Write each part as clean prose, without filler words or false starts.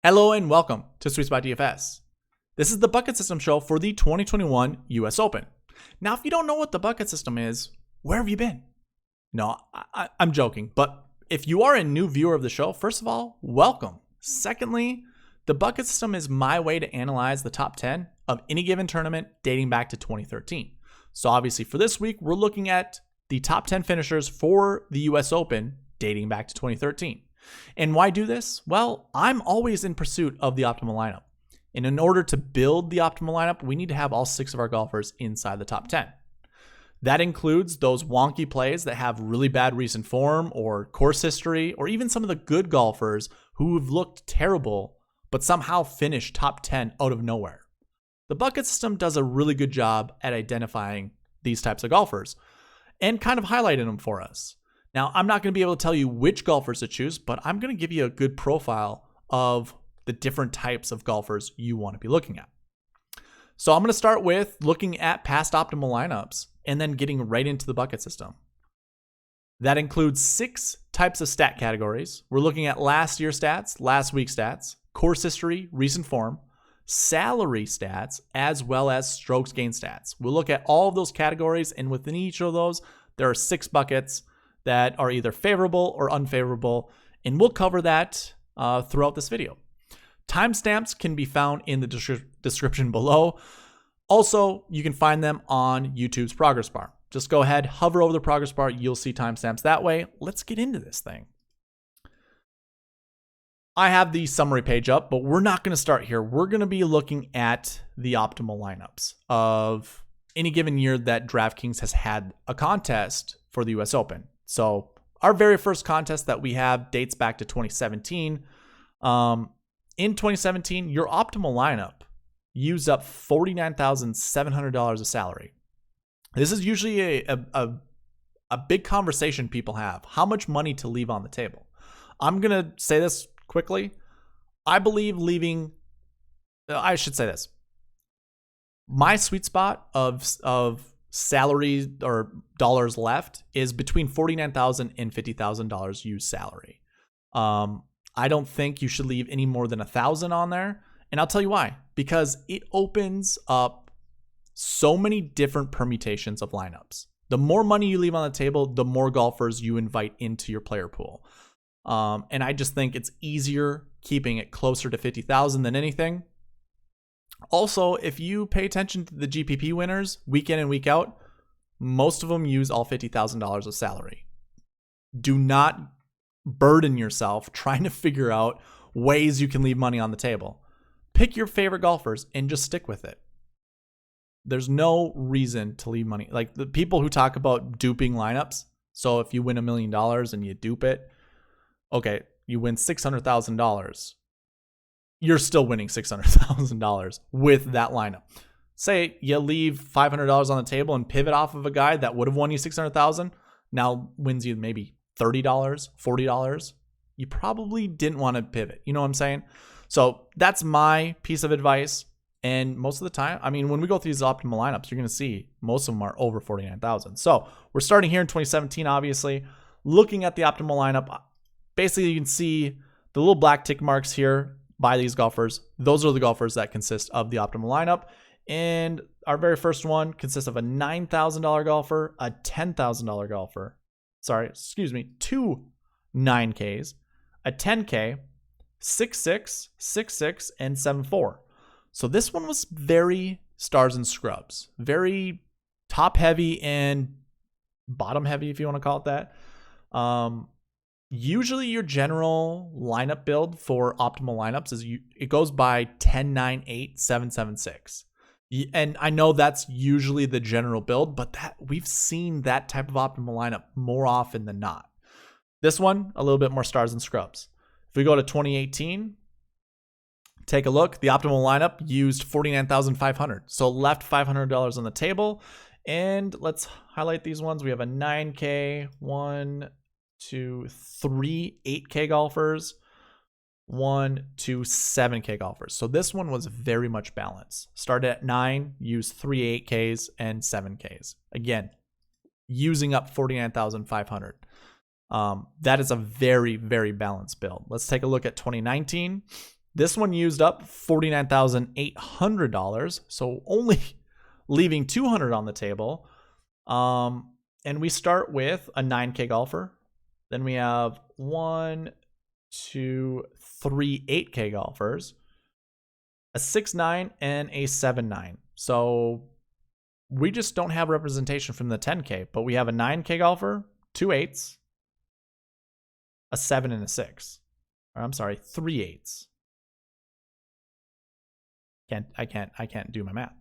Hello and welcome to SweetSpotDFS. This is the bucket system show for the 2021 US Open. Now, if you don't know what the bucket system is, where have you been? No, I'm joking, but if you are a new viewer of the show, first of all, welcome. Secondly, the bucket system is my way to analyze the top 10 of any given tournament dating back to 2013. So obviously for this week, we're looking at the top 10 finishers for the US Open dating back to 2013. And why do this? Well, I'm always in pursuit of the optimal lineup. And in order to build the optimal lineup, we need to have all 6 of our golfers inside the top 10. That includes those wonky plays that have really bad recent form or course history, or even some of the good golfers who have looked terrible but somehow finished top 10 out of nowhere. The bucket system does a really good job at identifying these types of golfers and kind of highlighting them for us. Now, I'm not going to be able to tell you which golfers to choose, but I'm going to give you a good profile of the different types of golfers you want to be looking at. So I'm going to start with looking at past optimal lineups and then getting right into the bucket system. That includes 6 types of stat categories. We're looking at last year's stats, last week's stats, course history, recent form, salary stats, as well as strokes gained stats. We'll look at all of those categories, and within each of those, there are 6 buckets that are either favorable or unfavorable, and we'll cover that throughout this video. Timestamps can be found in the description below. Also, you can find them on YouTube's progress bar. Just go ahead, hover over the progress bar, you'll see timestamps that way. Let's get into this thing. I have the summary page up, but we're not going to start here. We're going to be looking at the optimal lineups of any given year that DraftKings has had a contest for the US Open. So our very first contest that we have dates back to 2017. In 2017, your optimal lineup used up $49,700 of salary. This is usually a big conversation people have. How much money to leave on the table? I'm going to say this quickly. I believe I should say this. My sweet spot of salary or dollars left is between $49,000 and $50,000 used salary. I don't think you should leave any more than $1,000 on there. And I'll tell you why. Because it opens up so many different permutations of lineups. The more money you leave on the table, the more golfers you invite into your player pool. And I just think it's easier keeping it closer to $50,000 than anything. Also, if you pay attention to the GPP winners week in and week out, most of them use all $50,000 of salary. Do not burden yourself trying to figure out ways you can leave money on the table. Pick your favorite golfers and just stick with it. There's no reason to leave money. Like the people who talk about duping lineups. So if you win $1 million and you dupe it, okay, you win $600,000. You're still winning $600,000 with that lineup. Say you leave $500 on the table and pivot off of a guy that would have won you $600,000, now wins you maybe $30, $40. You probably didn't want to pivot. You know what I'm saying? So that's my piece of advice. And most of the time, I mean, when we go through these optimal lineups, you're going to see most of them are over 49,000. So we're starting here in 2017, obviously, looking at the optimal lineup. Basically, you can see the little black tick marks here by these golfers. Those are the golfers that consist of the optimal lineup. And our very first one consists of a $9,000 golfer, a $10,000 golfer. Two 9Ks, a 10K, 6'6", 6'6", and 7'4". So this one was very stars and scrubs, very top heavy and bottom heavy, if you want to call it that. Usually your general lineup build for optimal lineups is it goes by 10, 9, 8, 7, 7, 6. And I know that's usually the general build, but we've seen that type of optimal lineup more often than not. This one, a little bit more stars and scrubs. If we go to 2018, take a look. The optimal lineup used $49,500. So left $500 on the table. And let's highlight these ones. We have a 9K, 1, 2, 3 8K golfers, 1, 2, 7K golfers. So this one was very much balanced. Started at 9, used 3 8Ks and 7Ks. Again, using up $49,500. That is a very, very balanced build. Let's take a look at 2019. This one used up $49,800, so only leaving $200 on the table. And we start with a 9K golfer. Then we have 1, 2, 3 8K golfers, a 6-9, and a 7-9. So we just don't have representation from the 10K, but we have a 9K golfer, 2 8s, a 7 and a 6. Or I'm sorry, 3 8s. I can't do my math.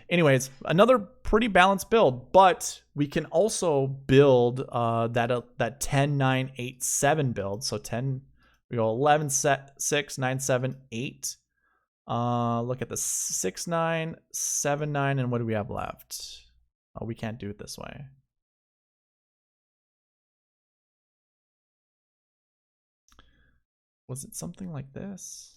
Anyways, another pretty balanced build, but we can also build that 10, 9, 8, 7 build. So 10, we go 11, 6, 9, 7, 8. Look at the 6, 9, 7, 9, and what do we have left? Oh, we can't do it this way. Was it something like this?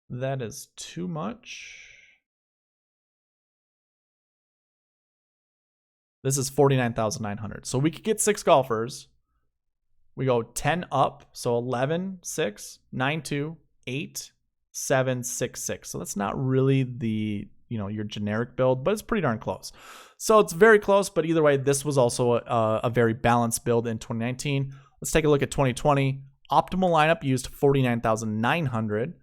That is too much. This is 49,900. So we could get 6 golfers. We go 10 up. So 11, 6, 9, 2, 8, 7, 6, 6. So that's not really the, your generic build, but it's pretty darn close. So it's very close, but either way, this was also a very balanced build in 2019. Let's take a look at 2020. Optimal lineup used 49,900.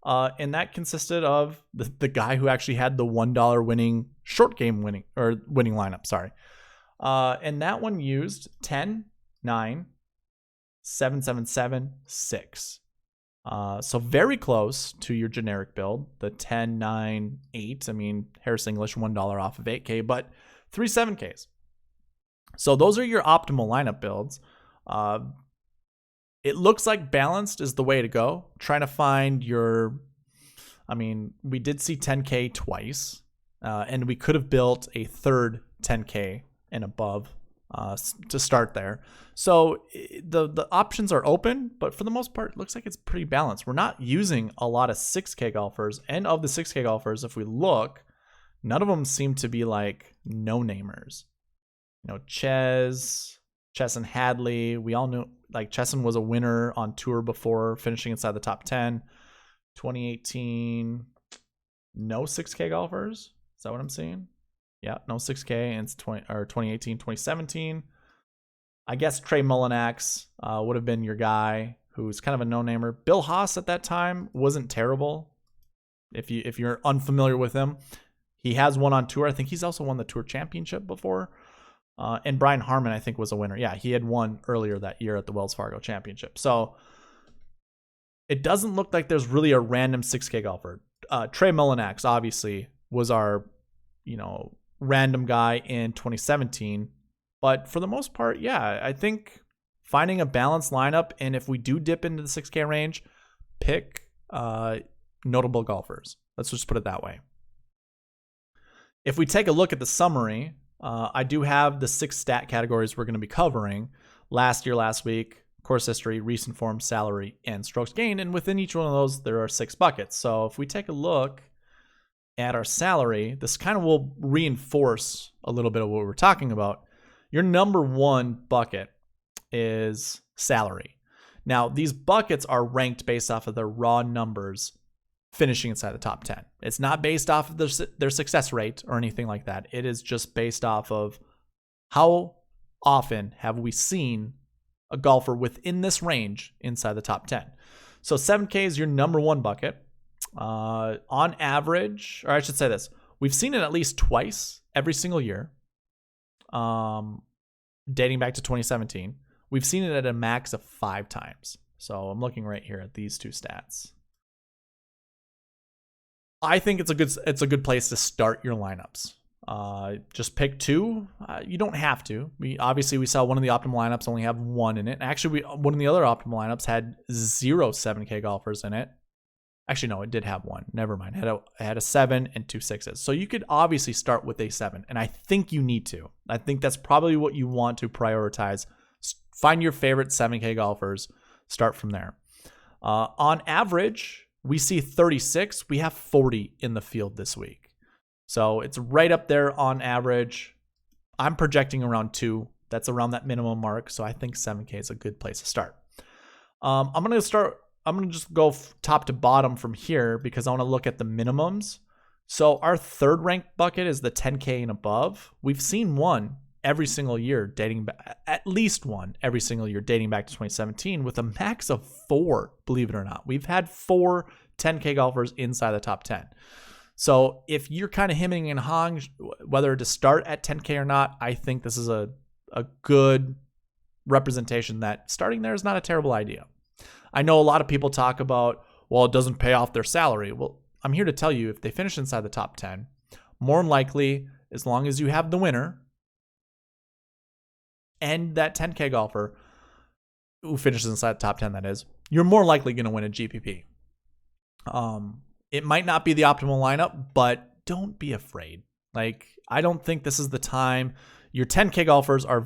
And that consisted of the guy who actually had the $1 winning short game winning lineup. Sorry. And that one used 10, 9, 7, 7, 7, 6. So very close to your generic build, the 10, 9, 8. I mean, Harris English, $1 off of 8K, but 3 7Ks. So those are your optimal lineup builds. It looks like balanced is the way to go. Trying to find we did see 10K twice, and we could have built a third 10K and above to start there. So the options are open, but for the most part, it looks like it's pretty balanced. We're not using a lot of 6K golfers, and of the 6K golfers, if we look, none of them seem to be like no-namers. Ches and Hadley, we all knew, like Chesson was a winner on tour before finishing inside the top 10. 2018, no 6K golfers. Is that what I'm seeing? Yeah, no 6K. And it's 2018, 2017. I guess Trey Mullinax would have been your guy who's kind of a no-namer. Bill Haas at that time wasn't terrible. If you're unfamiliar with him, he has won on tour. I think he's also won the Tour Championship before. And Brian Harmon, I think, was a winner. Yeah, he had won earlier that year at the Wells Fargo Championship. So it doesn't look like there's really a random 6K golfer. Trey Mullinax, obviously, was our, random guy in 2017. But for the most part, yeah, I think finding a balanced lineup, and if we do dip into the 6K range, pick notable golfers. Let's just put it that way. If we take a look at the summary, I do have the 6 stat categories we're going to be covering. Last year, last week, course history, recent form, salary, and strokes gained. And within each one of those, there are 6 buckets. So if we take a look at our salary, this kind of will reinforce a little bit of what we were talking about. Your number 1 bucket is salary. Now, these buckets are ranked based off of their raw numbers finishing inside the top 10. It's not based off of their success rate or anything like that. It is just based off of how often have we seen a golfer within this range inside the top 10. So 7K is your number 1 bucket. On average, or I should say this, we've seen it at least twice every single year, dating back to 2017. We've seen it at a max of 5 times. So I'm looking right here at these 2 stats. I think it's a good place to start your lineups. Just pick 2. You don't have to. We saw one of the optimal lineups only have 1 in it. Actually, one of the other optimal lineups had 0 7K golfers in it. Actually, no, it did have 1. Never mind. It had a 7 and 2 6s. So you could obviously start with a 7, and I think you need to. I think that's probably what you want to prioritize. Find your favorite 7K golfers. Start from there. On average, we see 36. We have 40 in the field this week. So it's right up there on average. I'm projecting around 2. That's around that minimum mark. So I think 7K is a good place to start. I'm going to just go top to bottom from here because I want to look at the minimums. So our third ranked bucket is the 10K and above. We've seen one every single year dating back, at least one every single year dating back to 2017 with a max of 4, believe it or not. We've had 4 10K golfers inside the top 10. So if you're kind of hemming and hawing whether to start at 10K or not, I think this is a good representation that starting there is not a terrible idea. I know a lot of people talk about, well, it doesn't pay off their salary. Well, I'm here to tell you, if they finish inside the top 10, more than likely, as long as you have the winner and that 10K golfer who finishes inside the top 10, that is, you're more likely going to win a GPP. It might not be the optimal lineup, but don't be afraid. Like, I don't think this is the time. Your 10K golfers are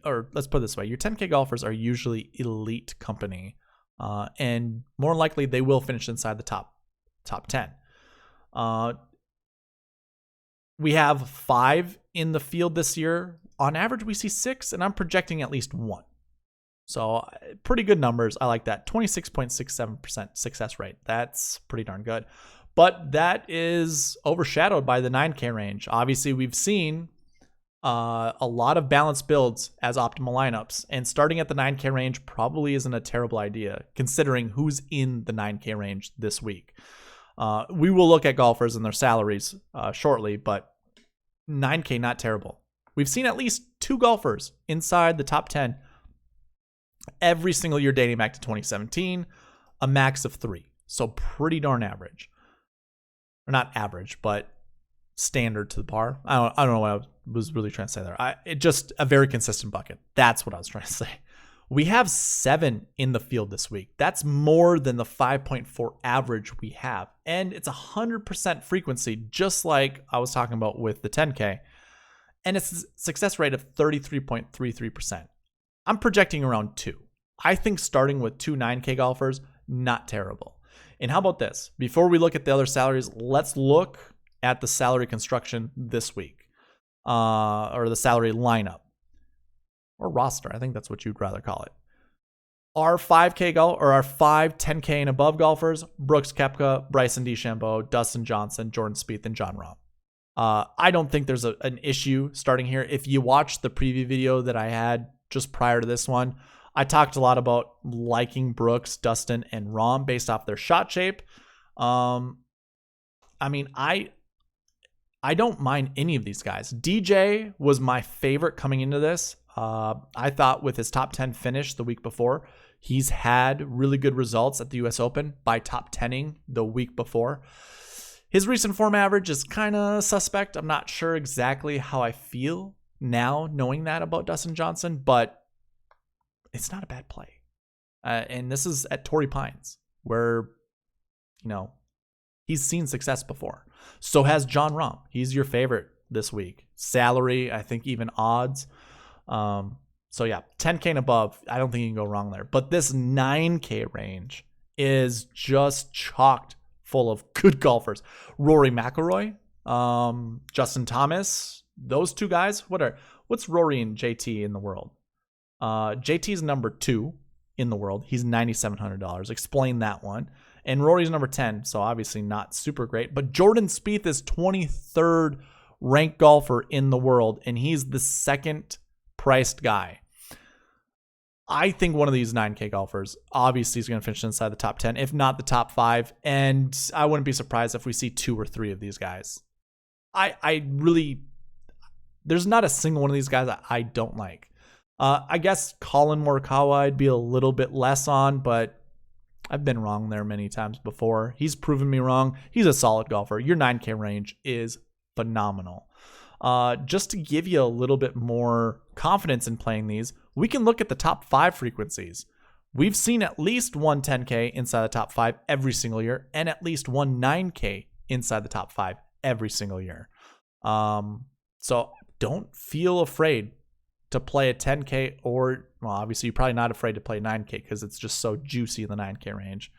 or let's put it this way, your 10K golfers are usually elite company, and more likely they will finish inside the top 10. We have 5 in the field this year. On average, we see 6, and I'm projecting at least 1. So pretty good numbers. I like that. 26.67% success rate. That's pretty darn good. But that is overshadowed by the 9K range. Obviously, we've seen a lot of balanced builds as optimal lineups. And starting at the 9K range probably isn't a terrible idea, considering who's in the 9K range this week. We will look at golfers and their salaries shortly, but 9K, not terrible. We've seen at least 2 golfers inside the top 10 every single year dating back to 2017, a max of 3. So pretty darn average. Or not average, but standard to the par. I don't know what I was really trying to say there. It just a very consistent bucket. That's what I was trying to say. We have 7 in the field this week. That's more than the 5.4 average we have. And it's 100% frequency, just like I was talking about with the 10K. And it's a success rate of 33.33%. I'm projecting around 2. I think starting with 2 9K golfers, not terrible. And how about this? Before we look at the other salaries, let's look at the salary construction this week, or the salary lineup, or roster. I think that's what you'd rather call it. Our 5K our 5 10K and above golfers: Brooks Koepka, Bryson DeChambeau, Dustin Johnson, Jordan Spieth, and Jon Rahm. I don't think there's an issue starting here. If you watch the preview video that I had just prior to this one, I talked a lot about liking Brooks, Dustin, and Rahm based off their shot shape. I mean, I don't mind any of these guys. DJ was my favorite coming into this. I thought with his top 10 finish the week before, he's had really good results at the US Open by top 10ing the week before. His recent form average is kind of suspect. I'm not sure exactly how I feel now knowing that about Dustin Johnson, but it's not a bad play. And this is at Torrey Pines, where, he's seen success before. So has Jon Rahm. He's your favorite this week. Salary, I think even odds. So yeah, 10K and above, I don't think you can go wrong there. But this 9K range is just chocked full of good golfers. Rory McIlroy, Justin Thomas, those 2 guys. What's Rory and JT in the world? JT's number 2 in the world. He's $9,700. Explain that one. And Rory's number 10, so obviously not super great. But Jordan Spieth is 23rd ranked golfer in the world, and he's the second priced guy. I think one of these 9K golfers obviously is going to finish inside the top 10, if not the top 5. And I wouldn't be surprised if we see 2 or 3 of these guys. There's not a single one of these guys that I don't like. I guess Colin Morikawa I'd be a little bit less on, but I've been wrong there many times before. He's proven me wrong. He's a solid golfer. Your 9K range is phenomenal. Just to give you a little bit more confidence in playing these, we can look at the top 5 frequencies. We've seen at least one 10K inside the top 5 every single year, and at least one 9K inside the top 5 every single year. So don't feel afraid to play a 10K, or, well, obviously you're probably not afraid to play 9K because it's just so juicy in the 9K range.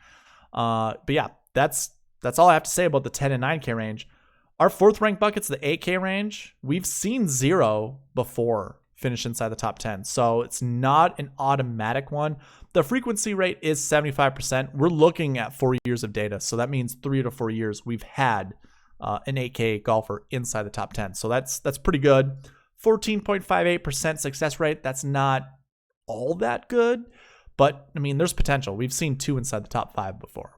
But yeah, that's all I have to say about the 10 and 9K range. Our 4th ranked bucket's the 8K range. We've seen 0 before finish inside the top 10. So it's not an automatic one. The frequency rate is 75%. We're looking at 4 years of data. So that means 3 to 4 years we've had an 8K golfer inside the top 10. So that's pretty good. 14.58% success rate. That's not all that good, but I mean, there's potential. We've seen 2 inside the top 5 before.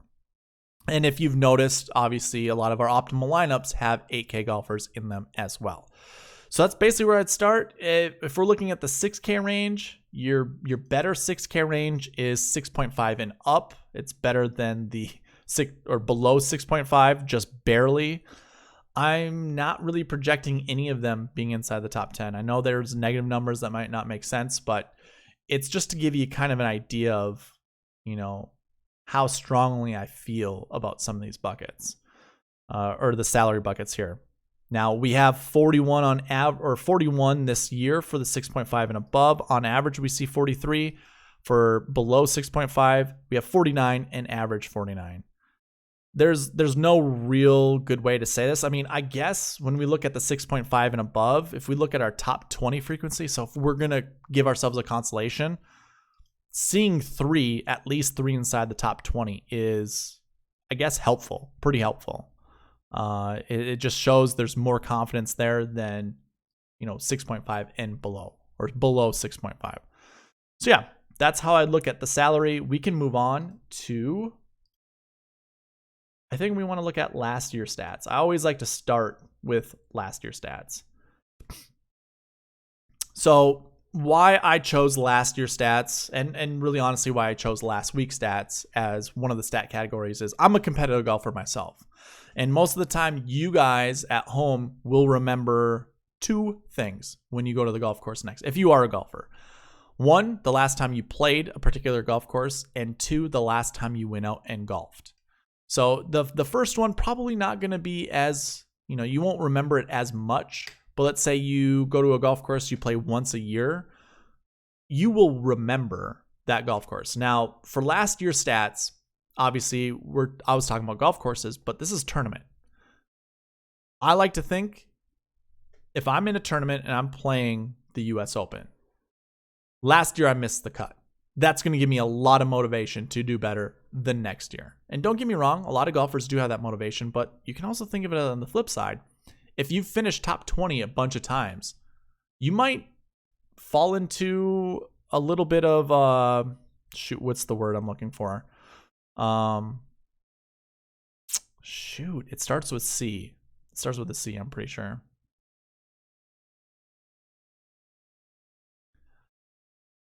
And if you've noticed, obviously a lot of our optimal lineups have 8K golfers in them as well. So that's basically where I'd start. If we're looking at the 6K range, your better 6K range is 6.5 and up. It's better than the 6 or below 6.5, just barely. I'm not really projecting any of them being inside the top 10. I know there's negative numbers that might not make sense, but it's just to give you kind of an idea of, how strongly I feel about some of these buckets, or the salary buckets here. Now we have 41 on 41 this year for the 6.5 and above. On average, we see 43. For below 6.5, we have 49 and average 49. There's no real good way to say this. I mean, I guess when we look at the 6.5 and above, if we look at our top 20 frequency, so if we're going to give ourselves a consolation, seeing at least three inside the top 20 is, I guess, helpful, pretty helpful. It just shows there's more confidence there than, 6.5 and below, or below 6.5. So yeah, that's how I look at the salary. We can move on to, I think we want to look at last year's stats. I always like to start with last year's stats. So why I chose last year's stats, and really honestly why I chose last week's stats as one of the stat categories, is I'm a competitive golfer myself. And most of the time, you guys at home will remember 2 things when you go to the golf course next, if you are a golfer. 1, the last time you played a particular golf course, and 2, the last time you went out and golfed. So the first one probably not going to be as, you won't remember it as much, but let's say you go to a golf course, you play once a year, you will remember that golf course. Now, for last year's stats, obviously I was talking about golf courses, but this is tournament. I like to think if I'm in a tournament and I'm playing the US Open, last year I missed the cut. That's going to give me a lot of motivation to do better the next year. And don't get me wrong, a lot of golfers do have that motivation, but you can also think of it on the flip side. If you've finished top 20 a bunch of times, you might fall into a little bit of, what's the word I'm looking for? It starts with C. It starts with a C, I'm pretty sure.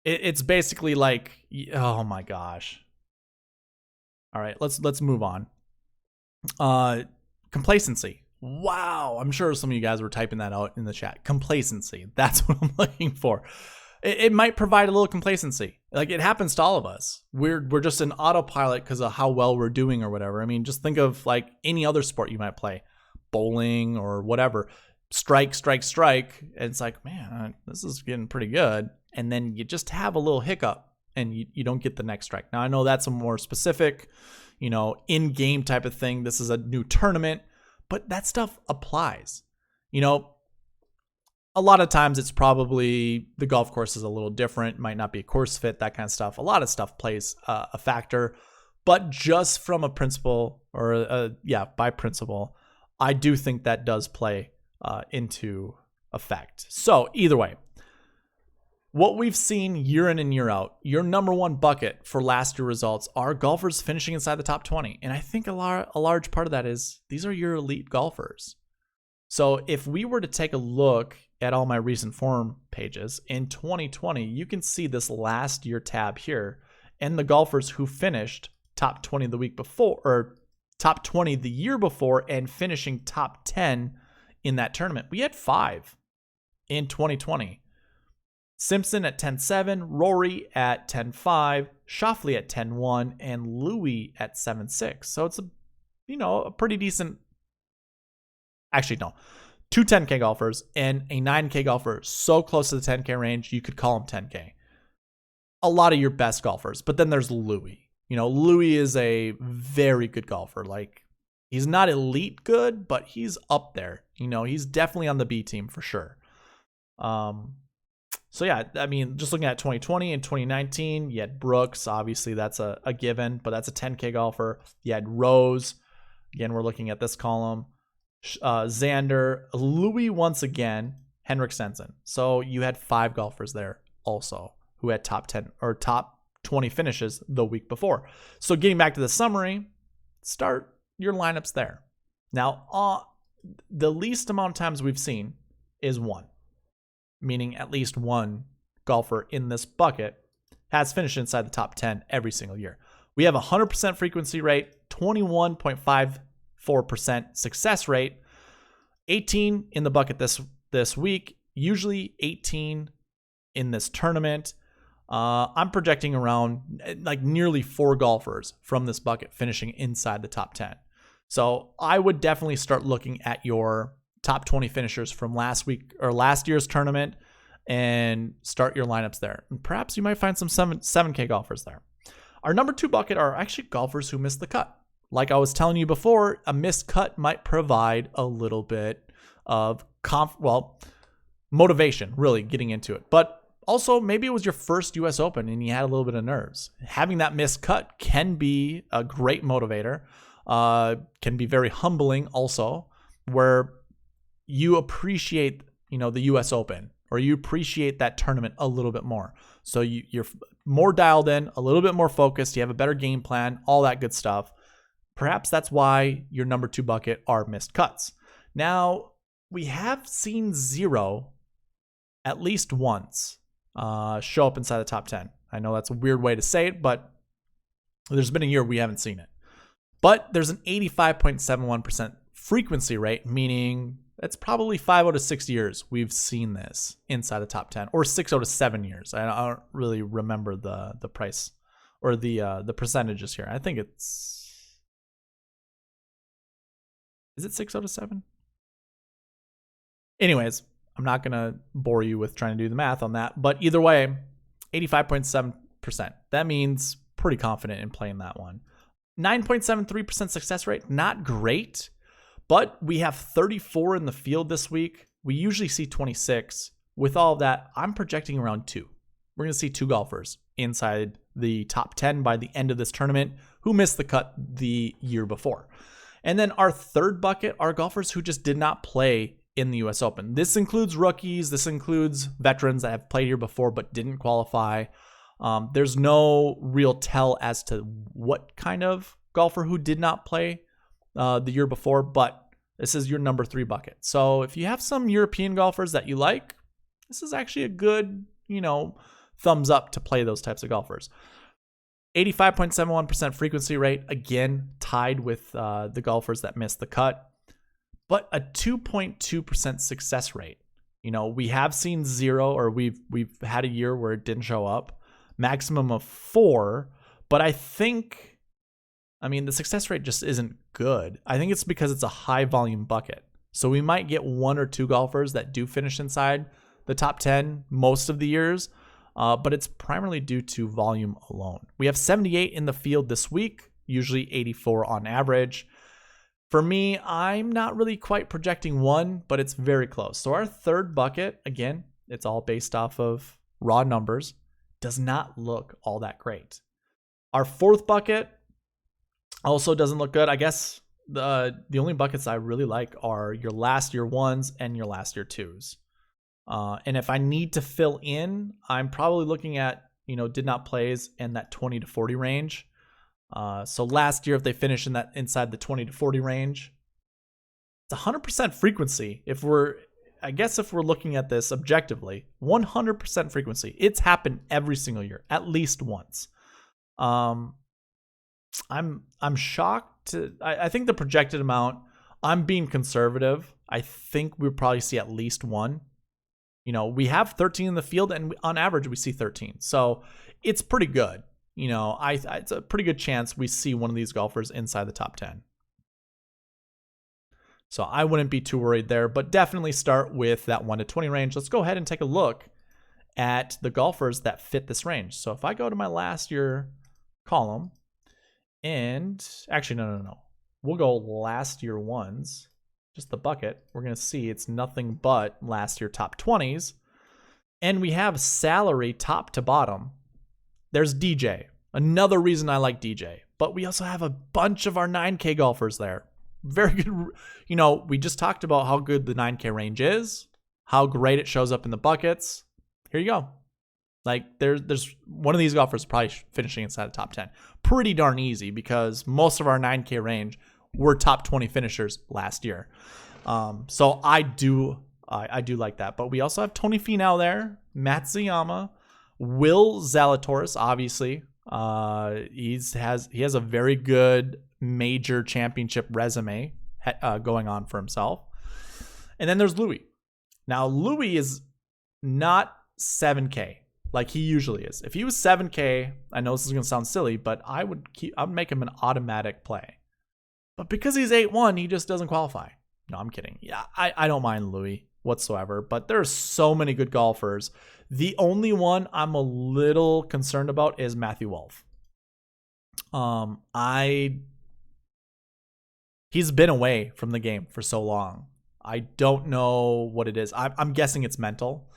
It's basically like, oh my gosh. All right, let's move on. Complacency. Wow, I'm sure some of you guys were typing that out in the chat. Complacency. That's what I'm looking for. It might provide a little complacency. Like, it happens to all of us. We're just an autopilot because of how well we're doing or whatever. I mean, just think of like any other sport you might play, bowling or whatever. Strike, and it's like, man, this is getting pretty good. And then you just have a little hiccup and you don't get the next strike. Now, I know that's a more specific, in-game type of thing. This is a new tournament, but that stuff applies. A lot of times it's probably the golf course is a little different, might not be a course fit, that kind of stuff. A lot of stuff plays a factor, but just from a principle by principle, I do think that does play into effect. So either way, what we've seen year in and year out, your number one bucket for last year results are golfers finishing inside the top 20. And I think a large part of that is these are your elite golfers. So if we were to take a look at all my recent form pages in 2020, you can see this last year tab here and the golfers who finished top 20 the week before, or top 20 the year before, and finishing top 10 in that tournament. We had 5 in 2020. Simpson at 10-7, Rory at 10-5, Schauffele at 10-1, and Louis at 7-6. So it's a pretty decent. Actually, no. 2 10K golfers and a 9K golfer so close to the 10K range, you could call them 10K. A lot of your best golfers. But then there's Louis. Louis is a very good golfer. Like, He's not elite good, but he's up there. You know, he's definitely on the B team for sure. So yeah, I mean, just looking at 2020 and 2019, you had Brooks. Obviously, that's a given, but that's a 10K golfer. You had Rose. Again, we're looking at this column. Xander, Louis once again, Henrik Stenson. So you had 5 golfers there also who had top 10 or top 20 finishes the week before. So getting back to the summary, start your lineups there. Now, the least amount of times we've seen is 1, meaning at least 1 golfer in this bucket has finished inside the top 10 every single year. We have a 100% frequency rate, 21.54% success rate, 18 in the bucket this week, usually 18 in this tournament. I'm projecting around like nearly 4 golfers from this bucket finishing inside the top 10. So I would definitely start looking at your top 20 finishers from last week or last year's tournament and start your lineups there. And perhaps you might find some 7K golfers there. Our number 2 bucket are actually golfers who missed the cut. Like I was telling you before, a missed cut might provide a little bit of motivation, really getting into it. But also, maybe it was your first US Open and you had a little bit of nerves. Having that missed cut can be a great motivator, can be very humbling also, where you appreciate, the US Open, or you appreciate that tournament a little bit more. So you're more dialed in, a little bit more focused, you have a better game plan, all that good stuff. Perhaps that's why your number 2 bucket are missed cuts. Now, we have seen 0 at least once show up inside the top 10. I know that's a weird way to say it, but there's been a year we haven't seen it. But there's an 85.71% frequency rate, meaning it's probably 5 out of 6 years we've seen this inside the top 10, or 6 out of 7 years. I don't really remember the price or the percentages here. I think is it 6 out of 7? Anyways, I'm not going to bore you with trying to do the math on that, but either way, 85.7%. That means pretty confident in playing that one. 9.73% success rate, not great, but we have 34 in the field this week. We usually see 26. With all of that, I'm projecting around 2. We're going to see 2 golfers inside the top 10 by the end of this tournament who missed the cut the year before. And then our 3rd bucket are golfers who just did not play in the US Open. This includes rookies. This includes veterans that have played here before but didn't qualify. There's no real tell as to what kind of golfer who did not play the year before, but this is your number 3 bucket. So if you have some European golfers that you like, this is actually a good, thumbs up to play those types of golfers. 85.71% frequency rate, again, tied with the golfers that missed the cut, but a 2.2% success rate. We have seen 0, or we've had a year where it didn't show up, maximum of 4, but I think, the success rate just isn't good. I think it's because it's a high volume bucket. So we might get 1 or 2 golfers that do finish inside the top 10 most of the years, but it's primarily due to volume alone. We have 78 in the field this week, usually 84 on average. For me, I'm not really quite projecting 1, but it's very close. So our 3rd bucket, again, it's all based off of raw numbers, does not look all that great. Our 4th bucket also doesn't look good. I guess the only buckets I really like are your last year 1s and your last year 2s. And if I need to fill in, I'm probably looking at, did not plays in that 20 to 40 range. So last year, if they finish inside the 20 to 40 range, it's 100% frequency. If we're looking at this objectively, 100% frequency. It's happened every single year, at least once. I'm shocked. I think the projected amount, I'm being conservative. I think we'll probably see at least 1. We have 13 in the field, and on average, we see 13. So it's pretty good. It's a pretty good chance we see one of these golfers inside the top 10. So I wouldn't be too worried there, but definitely start with that 1 to 20 range. Let's go ahead and take a look at the golfers that fit this range. So if I go to my last year column, and actually, no. we'll go last year ones, just the bucket. We're going to see it's nothing but last year top 20s. And we have salary top to bottom. There's DJ. Another reason I like DJ. But we also have a bunch of our 9K golfers there. Very good. You know, we just talked about how good the 9K range is, how great it shows up in the buckets. Here you go. Like there's one of these golfers probably finishing inside the top 10. Pretty darn easy because most of our 9K range were top 20 finishers last year. So I do like that. But we also have Tony Finau there, Matsuyama, Will Zalatoris, obviously. He has a very good major championship resume going on for himself. And then there's Louis. Now Louis is not 7K like he usually is. If he was 7K, I know this is going to sound silly, but I would make him an automatic play. But because he's 8-1, he just doesn't qualify. No, I'm kidding. Yeah, I don't mind Louis whatsoever, but there's so many good golfers. The only one I'm a little concerned about is Matthew Wolff. He's been away from the game for so long. I don't know what it is. I'm guessing it's mental.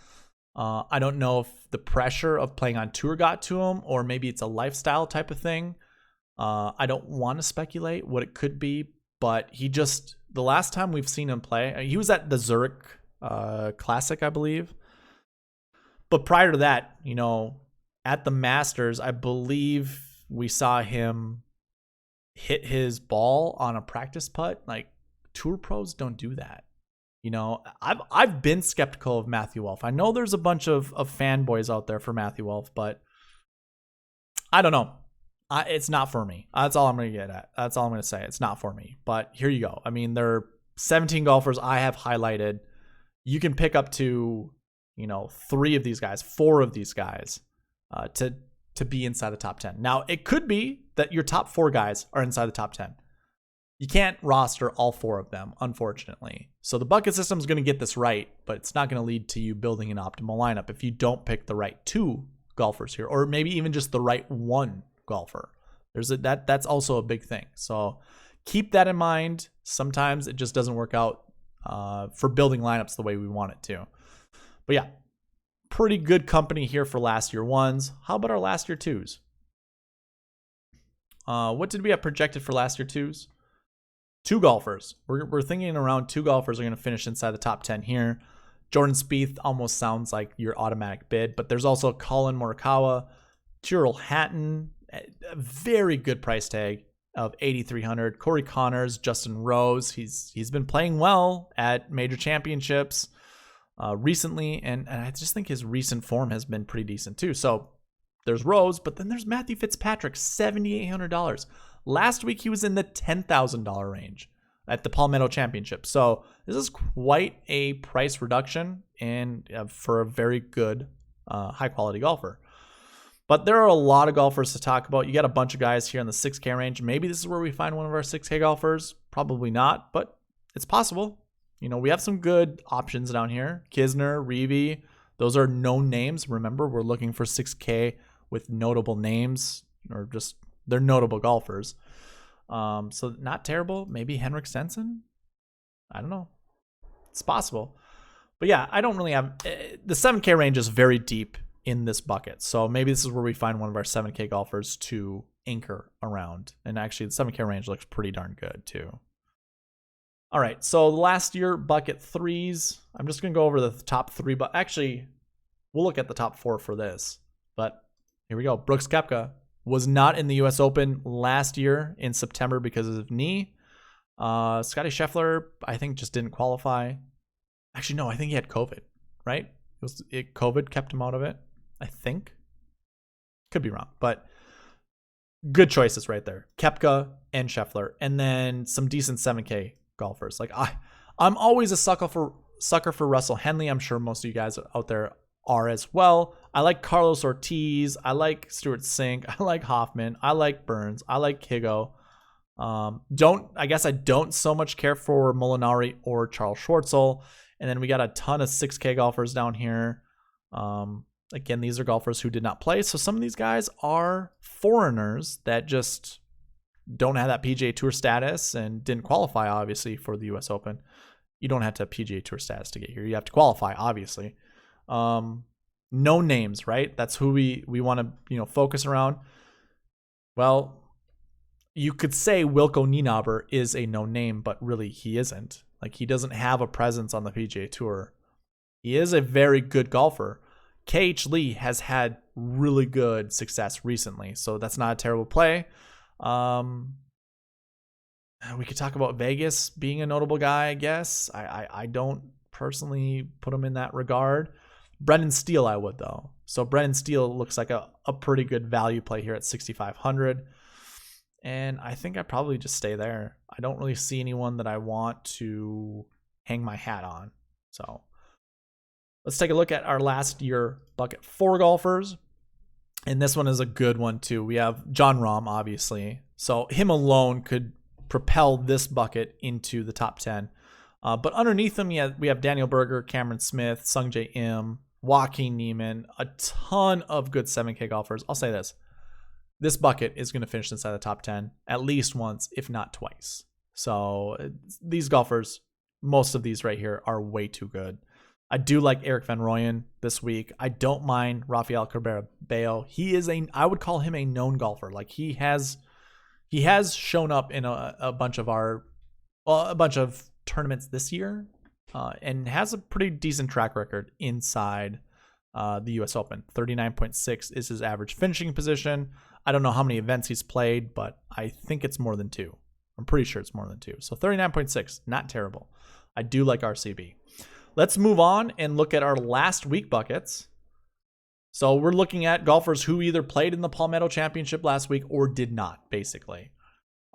I don't know if the pressure of playing on tour got to him, or maybe it's a lifestyle type of thing. I don't want to speculate what it could be, but the last time we've seen him play, he was at the Zurich Classic, I believe. But prior to that, you know, at the Masters, I believe we saw him hit his ball on a practice putt. Like, tour pros don't do that. You know, I've been skeptical of Matthew Wolff. I know there's a bunch of fanboys out there for Matthew Wolff, but I don't know. It's not for me. That's all I'm going to get at. That's all I'm going to say. It's not for me. But here you go. I mean, there are 17 golfers I have highlighted. You can pick up to, you know, 3 of these guys, 4 of these guys to be inside the top 10. Now, it could be that your top 4 guys are inside the top 10. You can't roster all 4 of them, unfortunately. So the bucket system is going to get this right, but it's not going to lead to you building an optimal lineup if you don't pick the right 2 golfers here, or maybe even just the right 1 golfer. That's also a big thing. So keep that in mind. Sometimes it just doesn't work out for building lineups the way we want it to. But yeah, pretty good company here for last year 1s. How about our last year 2s? What did we have projected for last year 2s? 2 golfers. We're thinking around 2 golfers are going to finish inside the top 10 here. Jordan Spieth almost sounds like your automatic bid, but there's also Colin Morikawa, Tyrrell Hatton, a very good price tag of $8,300. Corey Connors, Justin Rose. He's been playing well at major championships recently, and I just think his recent form has been pretty decent too. So there's Rose, but then there's Matthew Fitzpatrick, $7,800. Last week, he was in the $10,000 range at the Palmetto Championship. So this is quite a price reduction and for a very good, high-quality golfer. But there are a lot of golfers to talk about. You got a bunch of guys here in the 6K range. Maybe this is where we find one of our 6K golfers. Probably not, but it's possible. You know, we have some good options down here. Kisner, Reavie, those are known names. Remember, we're looking for 6K with notable names, or just they're notable golfers. So not terrible. Maybe Henrik Stenson? I don't know. It's possible. But yeah, I don't really have... The 7K range is very deep in this bucket. So maybe this is where we find one of our 7K golfers to anchor around. And actually, the 7K range looks pretty darn good too. All right, so last year, bucket 3s. I'm just going to go over the top 3. But actually, we'll look at the top 4 for this. But here we go. Brooks Koepka was not in the U.S. Open last year in September because of his knee. Scotty Scheffler, I think, just didn't qualify. Actually, no, I think he had COVID, right? COVID kept him out of it, I think. Could be wrong, but good choices right there. Koepka and Scheffler, and then some decent 7K golfers. Like I'm always a sucker for Russell Henley. I'm sure most of you guys out there are as well. I like Carlos Ortiz. I like Stuart Sink. I like Hoffman. I like Burns. I like Higo. I guess I don't so much care for Molinari or Charles Schwartzel. And then we got a ton of 6K golfers down here. Again, these are golfers who did not play. So some of these guys are foreigners that just don't have that PGA Tour status and didn't qualify, obviously, for the US Open. You don't have to have PGA Tour status to get here. You have to qualify, obviously. No names, right? That's who we want to focus around. Well, you could say Wilco Nienaber is a no name, but really he isn't. Like, he doesn't have a presence on the PGA Tour. He is a very good golfer. KH Lee has had really good success recently, so that's not a terrible play. We could talk about Vegas being a notable guy, I guess. I don't personally put him in that regard. Brendan Steele, I would, though. So Brendan Steele looks like a pretty good value play here at 6,500. And I think I'd probably just stay there. I don't really see anyone that I want to hang my hat on. So let's take a look at our last year bucket 4 golfers. And this one is a good one, too. We have Jon Rahm, obviously. So him alone could propel this bucket into the top 10. But underneath him, we have Daniel Berger, Cameron Smith, Sungjae Im, Joaquin Niemann, a ton of good 7K golfers. I'll say this. This bucket is going to finish inside the top 10 at least once, if not twice. So these golfers, most of these right here, are way too good. I do like Eric Van Rooyen this week. I don't mind Rafael Cabrera Bello. I would call him a known golfer. Like, he has shown up in a bunch of tournaments this year, and has a pretty decent track record inside the US Open. 39.6 is his average finishing position. I don't know how many events he's played, but I think it's more than 2. I'm pretty sure it's more than 2. So 39.6, not terrible. I do like RCB. Let's move on and look at our last week buckets. So we're looking at golfers who either played in the Palmetto Championship last week or did not, basically.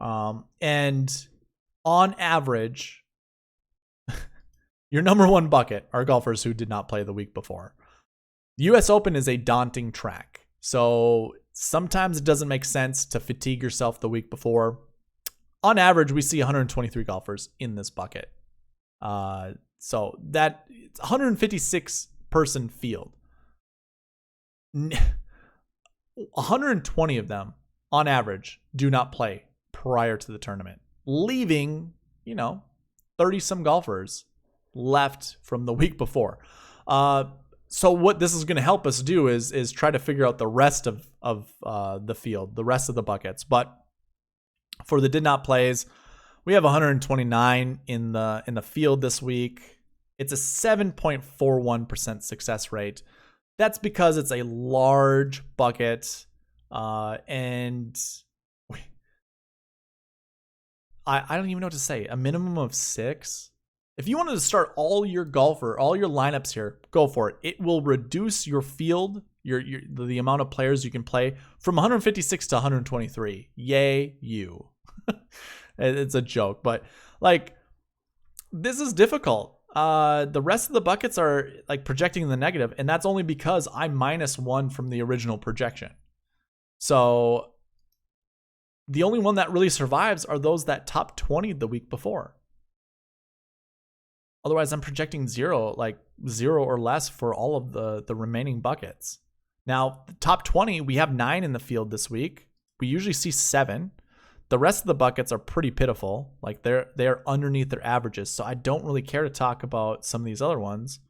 And on average, your number one bucket are golfers who did not play the week before. The US Open is a daunting track. So sometimes it doesn't make sense to fatigue yourself the week before. On average, we see 123 golfers in this bucket. So that it's 156 person field. 120 of them, on average, do not play prior to the tournament, leaving 30-some golfers left from the week before. So what this is going to help us do is try to figure out the rest of the field, the rest of the buckets. But for the did not plays, we have 129 in the field this week. It's a 7.41% success rate. That's because it's a large bucket, and I don't even know what to say. A minimum of 6. If you wanted to start all your lineups here, go for it. It will reduce your field, the amount of players you can play, from 156 to 123. Yay, you. It's a joke, but this is difficult. The rest of the buckets are projecting in the negative, and that's only because I'm -1 from the original projection. So the only one that really survives are those that top 20 the week before. Otherwise, I'm projecting 0 or less for all of the remaining buckets. Now, the top 20, we have 9 in the field this week. We usually see 7. The rest of the buckets are pretty pitiful. They're underneath their averages. So I don't really care to talk about some of these other ones.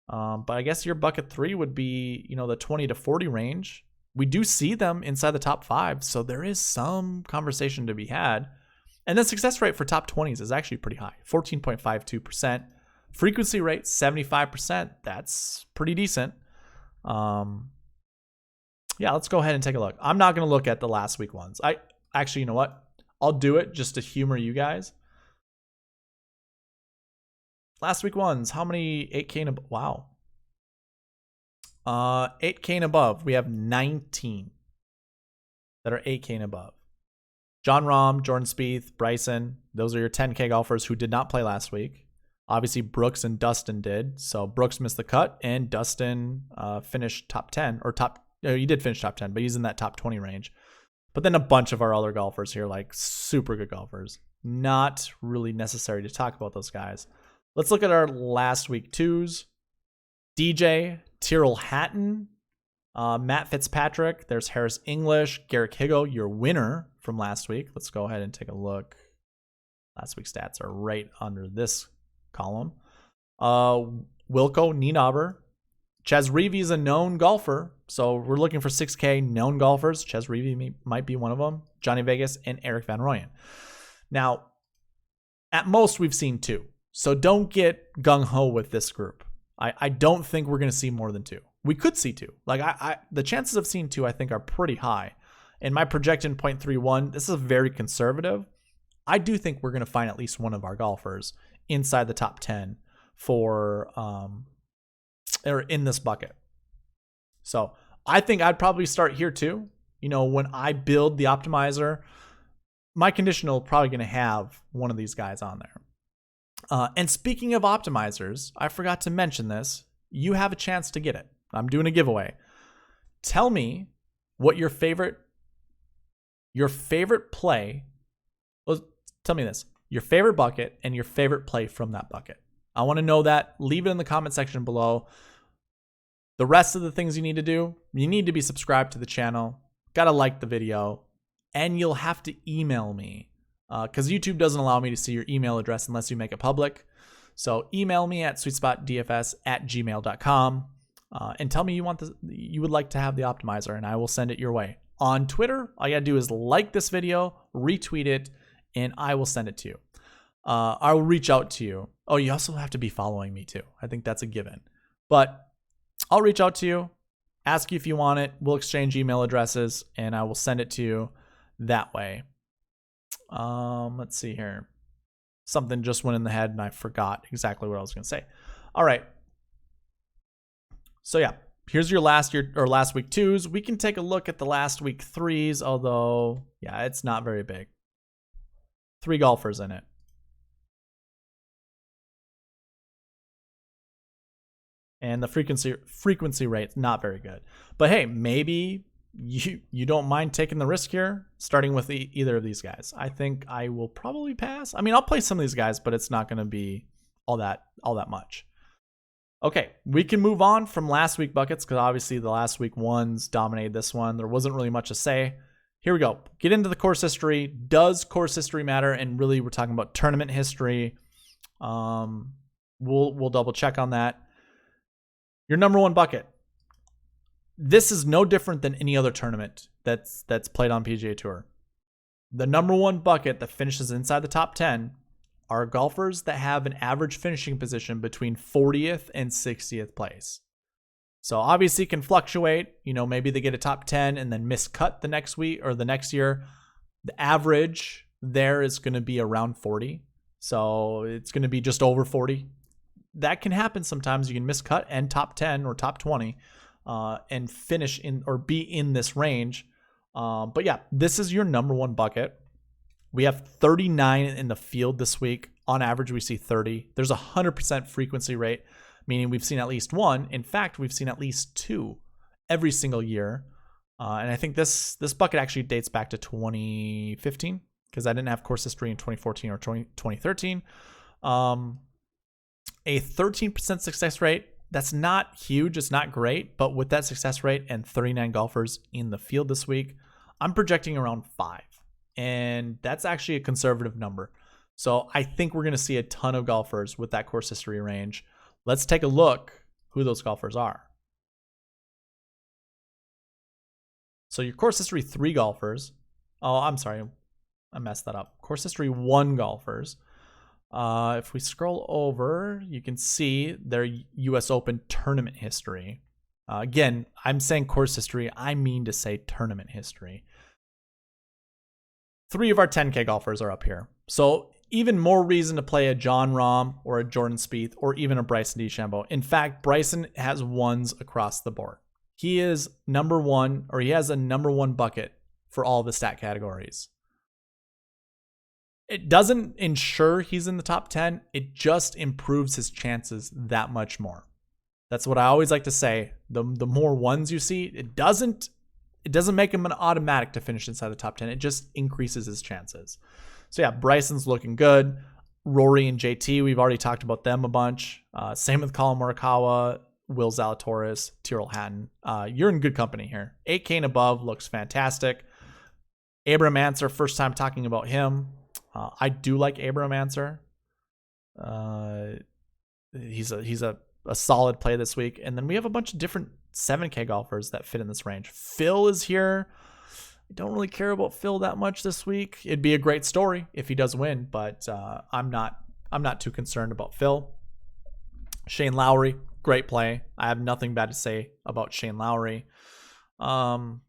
But I guess your bucket 3 would be, the 20 to 40 range. We do see them inside the top 5. So there is some conversation to be had. And the success rate for top 20s is actually pretty high. 14.52%. Frequency rate, 75%. That's pretty decent. Yeah, let's go ahead and take a look. I'm not going to look at the last week ones. Actually, you know what? I'll do it just to humor you guys. Last week ones, how many 8K and above? Wow. 8K and above, we have 19 that are 8K and above. Jon Rahm, Jordan Spieth, Bryson, those are your 10K golfers who did not play last week. Obviously, Brooks and Dustin did. So Brooks missed the cut, and Dustin finished top 10, he did finish top 10, but he's in that top 20 range. But then a bunch of our other golfers here, super good golfers. Not really necessary to talk about those guys. Let's look at our last week 2s. DJ, Tyrrell Hatton, Matt Fitzpatrick. There's Harris English, Garrick Higgo, your winner from last week. Let's go ahead and take a look. Last week's stats are right under this column. Wilco Nienaber. Ches Reavie is a known golfer, so we're looking for 6K known golfers. Ches Reavie might be one of them. Johnny Vegas and Eric Van Rooyen. Now, at most, we've seen 2. So don't get gung-ho with this group. I don't think we're going to see more than 2. We could see 2. Like the chances of seeing 2, I think, are pretty high. And my projection 0.31, this is very conservative. I do think we're going to find at least one of our golfers inside the top 10 for or in this bucket. So I think I'd probably start here too. You know, when I build the optimizer, my conditional probably going to have one of these guys on there. And speaking of optimizers, I forgot to mention this. You have a chance to get it. I'm doing a giveaway. Tell me what your favorite play. Well, tell me this. Your favorite bucket and your favorite play from that bucket. I want to know that. Leave it in the comment section below. The rest of the things you need to do, you need to be subscribed to the channel. Got to like the video. And you'll have to email me because YouTube doesn't allow me to see your email address unless you make it public. So email me at SweetSpotDFS@gmail.com and tell me you would like to have the optimizer, and I will send it your way. On Twitter, all you got to do is like this video, retweet it, and I will send it to you. I will reach out to you. Oh, you also have to be following me too. I think that's a given. But I'll reach out to you, ask you if you want it. We'll exchange email addresses, and I will send it to you that way. Let's see here. Something just went in the head, and I forgot exactly what I was going to say. All right. So yeah, here's your last week 2s. We can take a look at the last week 3s, although yeah, it's not very big. 3 golfers in it. And the frequency rate's not very good. But hey, maybe you don't mind taking the risk here, starting with either of these guys. I think I will probably pass. I mean, I'll play some of these guys, but it's not going to be all that much. Okay, we can move on from last week buckets because obviously the last week 1s dominated this one. There wasn't really much to say. Here we go. Get into the course history. Does course history matter? And really, we're talking about tournament history. We'll double check on that. Your number 1 bucket. This is no different than any other tournament that's played on PGA Tour. The number 1 bucket that finishes inside the top 10 are golfers that have an average finishing position between 40th and 60th place. So obviously it can fluctuate. You know, maybe they get a top 10 and then miscut the next week or the next year. The average there is going to be around 40. So it's going to be just over 40. That can happen sometimes. You can miscut and top 10 or top 20 and finish in or be in this range. But yeah, this is your number 1 bucket. We have 39 in the field this week. On average, we see 30. There's a 100% frequency rate, meaning we've seen at least 1. In fact, we've seen at least 2 every single year. And I think this bucket actually dates back to 2015 because I didn't have course history in 2014 or 2013. A 13% success rate, that's not huge. It's not great. But with that success rate and 39 golfers in the field this week, I'm projecting around 5. And that's actually a conservative number. So I think we're going to see a ton of golfers with that course history range. Let's take a look who those golfers are. So your course history 3 golfers. Oh, I'm sorry. I messed that up. Course history 1 golfers. If we scroll over, you can see their US Open tournament history. Again, I'm saying course history. I mean to say tournament history. 3 of our 10K golfers are up here. So even more reason to play a Jon Rahm or a Jordan Spieth or even a Bryson DeChambeau. In fact, Bryson has 1s across the board. He is number 1, or he has a number 1 bucket for all the stat categories. It doesn't ensure he's in the top 10. It just improves his chances that much more. That's what I always like to say. The more 1s you see, it doesn't make him an automatic to finish inside the top 10. It just increases his chances. So yeah, Bryson's looking good. Rory and JT, we've already talked about them a bunch. Same with Colin Morikawa, Will Zalatoris, Tyrrell Hatton. You're in good company here. 8K and above looks fantastic. Abraham Ancer, first time talking about him. I do like Abraham Ancer. He's a solid play this week. And then we have a bunch of different 7K golfers that fit in this range. Phil is here. I don't really care about Phil that much this week. It'd be a great story if he does win, but I'm not too concerned about Phil. Shane Lowry, great play. I have nothing bad to say about Shane Lowry. I'm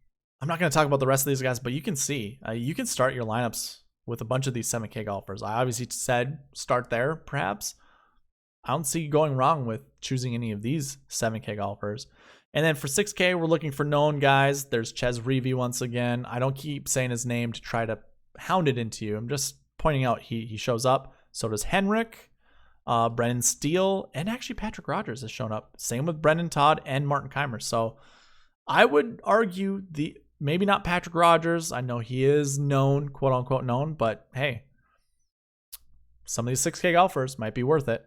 not going to talk about the rest of these guys, but you can see, you can start your lineups with a bunch of these 7K golfers. I obviously said start there, perhaps. I don't see you going wrong with choosing any of these 7K golfers. And then for 6K, we're looking for known guys. There's Ches Reavie once again. I don't keep saying his name to try to hound it into you. I'm just pointing out he shows up. So does Henrik, Brennan Steele, and actually Patrick Rogers has shown up. Same with Brendan Todd and Martin Keimer. So I would argue maybe not Patrick Rogers. I know he is known, quote unquote known, but hey, some of these 6K golfers might be worth it.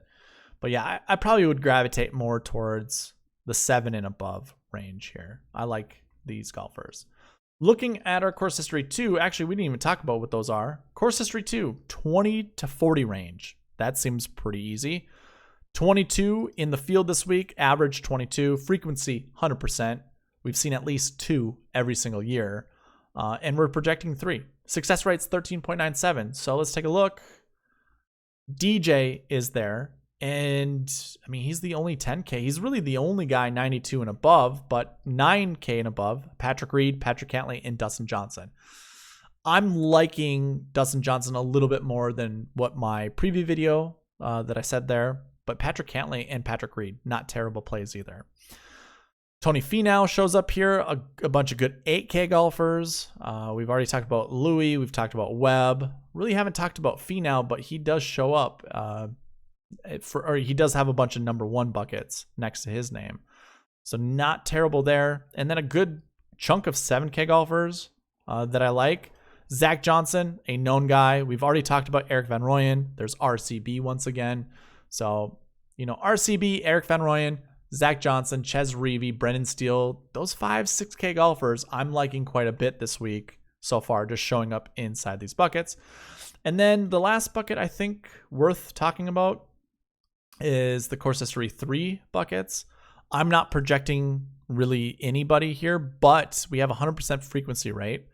But yeah, I probably would gravitate more towards the 7 and above range here. I like these golfers. Looking at our course history 2, actually, we didn't even talk about what those are. Course history 2, 20 to 40 range. That seems pretty easy. 22 in the field this week, average 22, frequency 100%. We've seen at least 2 every single year, and we're projecting 3. Success rate's 13.97. So let's take a look. DJ is there. And I mean, he's the only 10K. He's really the only guy 92 and above, but 9K and above, Patrick Reed, Patrick Cantlay, and Dustin Johnson. I'm liking Dustin Johnson a little bit more than what my preview video that I said there, but Patrick Cantlay and Patrick Reed, not terrible plays either. Tony Finau shows up here, a bunch of good 8K golfers. We've already talked about Louis. We've talked about Webb. Really haven't talked about Finau, but he does show up. He does have a bunch of number 1 buckets next to his name. So not terrible there. And then a good chunk of 7K golfers that I like. Zach Johnson, a known guy. We've already talked about Eric Van Rooyen. There's RCB once again. So, RCB, Eric Van Rooyen, Zach Johnson, Ches Reavie, Brendan Steele. Those 5, 6K golfers I'm liking quite a bit this week so far, just showing up inside these buckets. And then the last bucket I think worth talking about is the course history 3 buckets. I'm not projecting really anybody here, but we have 100% frequency rate.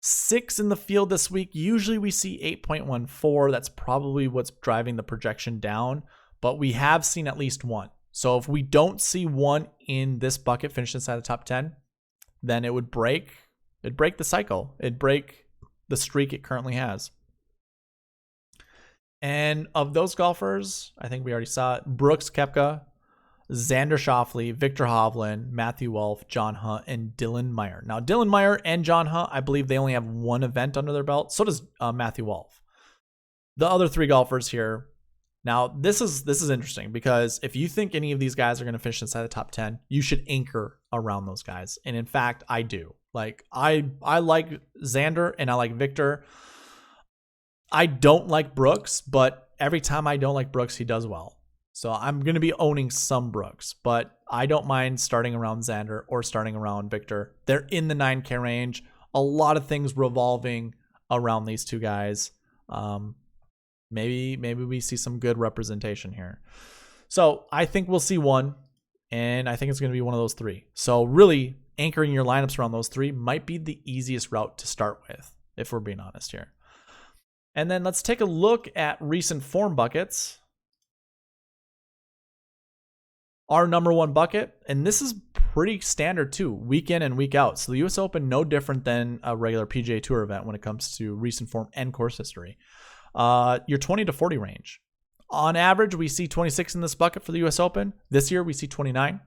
6 in the field this week. Usually we see 8.14. That's probably what's driving the projection down, but we have seen at least 1. So if we don't see 1 in this bucket finish inside the top 10, then it'd break the cycle. It'd break the streak it currently has. And of those golfers, I think we already saw it. Brooks Koepka, Xander Schauffele, Victor Hovland, Matthew Wolff, John Hunt, and Dylan Meyer. Now, Dylan Meyer and John Hunt, I believe they only have 1 event under their belt. So does Matthew Wolff. The other 3 golfers here. Now, this is interesting because if you think any of these guys are going to finish inside the top 10, you should anchor around those guys. And in fact, I do. Like, I like Xander and I like Victor. I don't like Brooks, but every time I don't like Brooks, he does well. So I'm going to be owning some Brooks, but I don't mind starting around Xander or starting around Victor. They're in the 9K range. A lot of things revolving around these 2 guys. Maybe we see some good representation here. So I think we'll see 1, and I think it's going to be one of those 3. So really anchoring your lineups around those 3 might be the easiest route to start with, if we're being honest here. And then let's take a look at recent form buckets. Our number 1 bucket, and this is pretty standard too, week in and week out. So the US Open, no different than a regular PGA Tour event when it comes to recent form and course history. Your 20 to 40 range. On average, we see 26 in this bucket for the US Open. This year, we see 29.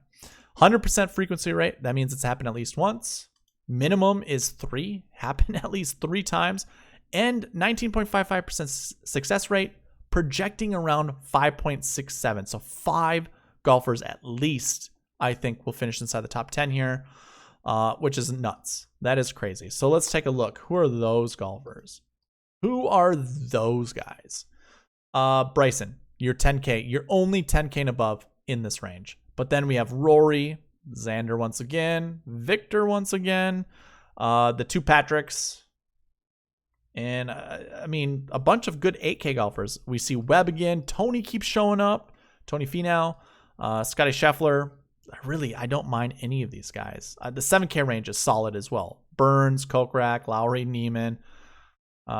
100% frequency rate. That means it's happened at least once. Minimum is 3. Happened at least 3 times. And 19.55% success rate, projecting around 5.67. So 5 golfers at least, I think, will finish inside the top 10 here, which is nuts. That is crazy. So let's take a look. Who are those golfers? Who are those guys? Bryson, you're 10K. You're only 10K and above in this range. But then we have Rory, Xander once again, Victor once again, the 2 Patricks, And I mean, a bunch of good 8K golfers. We see Webb again. Tony keeps showing up. Tony Finau, Scotty Scheffler. I don't mind any of these guys. The 7K range is solid as well. Burns, Kokrak, Lowry, Neiman,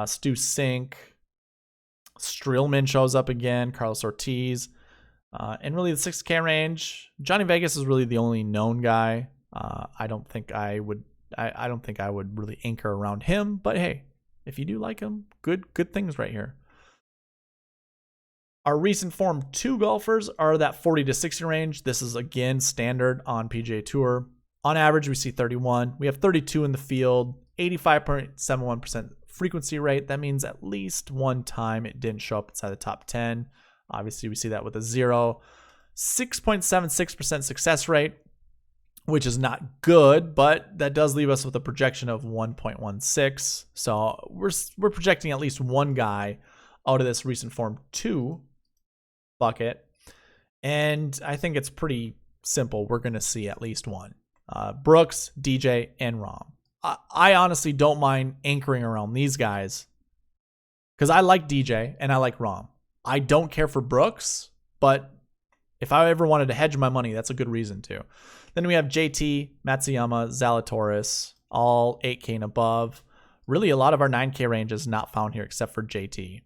Stu Cink, Streelman shows up again. Carlos Ortiz. And really the 6K range, Johnny Vegas is really the only known guy. I don't think I would really anchor around him, but hey, if you do like him, good things right here. Our recent form 2 golfers are that 40 to 60 range. This is again standard on PGA Tour. On average, we see 31. We have 32 in the field, 85.71% frequency rate. That means at least one time it didn't show up inside the top 10. Obviously, we see that with a 0. 6.76% success rate, which is not good, but that does leave us with a projection of 1.16. So we're projecting at least one guy out of this recent form 2 bucket. And I think it's pretty simple. We're going to see at least one. Brooks, DJ, and Rahm. I honestly don't mind anchoring around these guys because I like DJ and I like Rahm. I don't care for Brooks, but if I ever wanted to hedge my money, that's a good reason to. Then we have JT, Matsuyama, Zalatoris, all 8K and above. Really, a lot of our 9K range is not found here except for JT.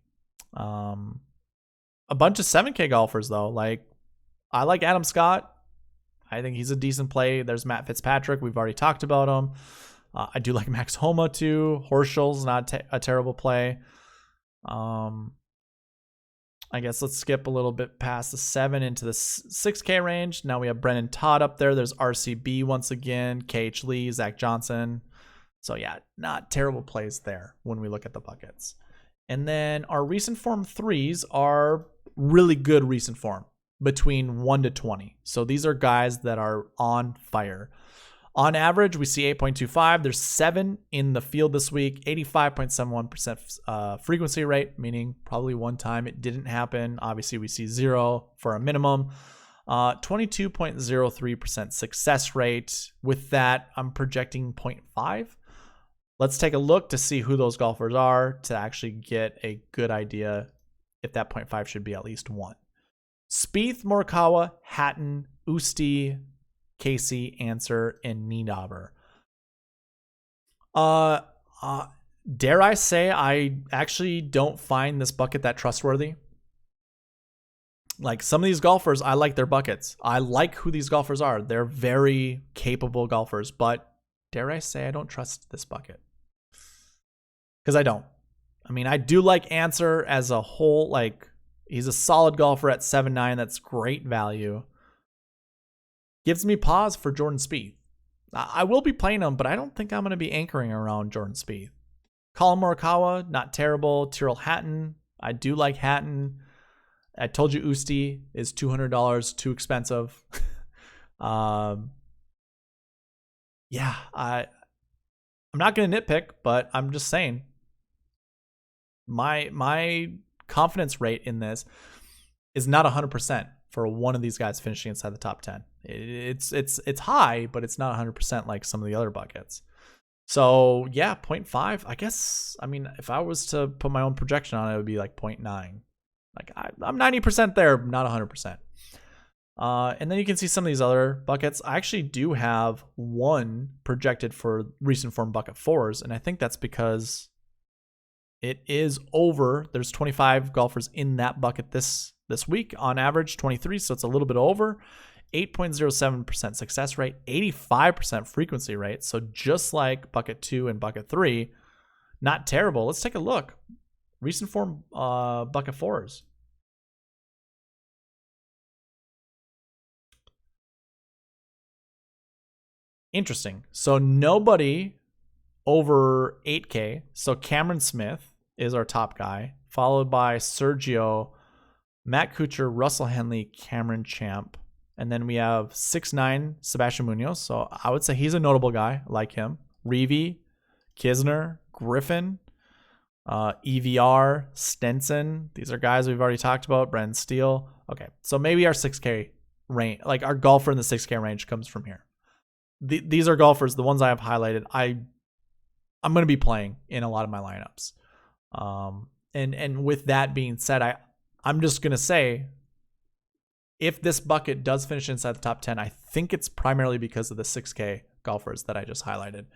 A bunch of 7K golfers, though. Like, I like Adam Scott. I think he's a decent play. There's Matt Fitzpatrick. We've already talked about him. I do like Max Homa, too. Horschel's not a terrible play. I guess let's skip a little bit past the 7 into the 6K range. Now we have Brennan Todd up there. There's RCB once again, KH Lee, Zach Johnson. So yeah, not terrible plays there when we look at the buckets. And then our recent form 3s are really good recent form between 1 to 20. So these are guys that are on fire. On average, we see 8.25. There's 7 in the field this week, 85.71% frequency rate, meaning probably one time it didn't happen. Obviously, we see 0 for a minimum. 22.03% success rate. With that, I'm projecting 0.5. Let's take a look to see who those golfers are to actually get a good idea if that 0.5 should be at least 1. Spieth, Morikawa, Hatton, Usti, Casey, Answer, and Nienaber. Dare I say I actually don't find this bucket that trustworthy. Like, some of these golfers, I like their buckets. I like who these golfers are. They're very capable golfers, but dare I say I don't trust this bucket. Because I don't. I mean, I do like Answer as a whole. Like, he's a solid golfer at 7.9. That's great value. Gives me pause for Jordan Spieth. I will be playing him, but I don't think I'm going to be anchoring around Jordan Spieth. Colin Morikawa, not terrible. Tyrrell Hatton, I do like Hatton. I told you Usti is $200 too expensive. I'm not going to nitpick, but I'm just saying my confidence rate in this is not 100% for one of these guys finishing inside the top 10. It's high, but it's not 100% like some of the other buckets. So yeah, 0.5. I guess, I mean, if I was to put my own projection on it, it would be like 0.9. Like I'm 90% there, not 100%. And then you can see some of these other buckets. I actually do have one projected for recent form bucket 4s, and I think that's because it is over. There's 25 golfers in that bucket this week. On average, 23, so it's a little bit over. 8.07% success rate, 85% frequency rate. So just like bucket 2 and bucket 3, not terrible. Let's take a look. Recent form bucket 4s. Interesting. So nobody over 8K. So Cameron Smith is our top guy, followed by Sergio, Matt Kuchar, Russell Henley, Cameron Champ. And then we have 6'9", Sebastian Munoz. So I would say he's a notable guy. I like him. Reavie, Kisner, Griffin, EVR, Stenson. These are guys we've already talked about. Brendan Steele. Okay, so maybe our 6K range, like our golfer in the 6K range, comes from here. These are golfers, the ones I have highlighted, I'm going to be playing in a lot of my lineups. And with that being said, I'm just gonna say, if this bucket does finish inside the top 10, I think it's primarily because of the 6K golfers that I just highlighted,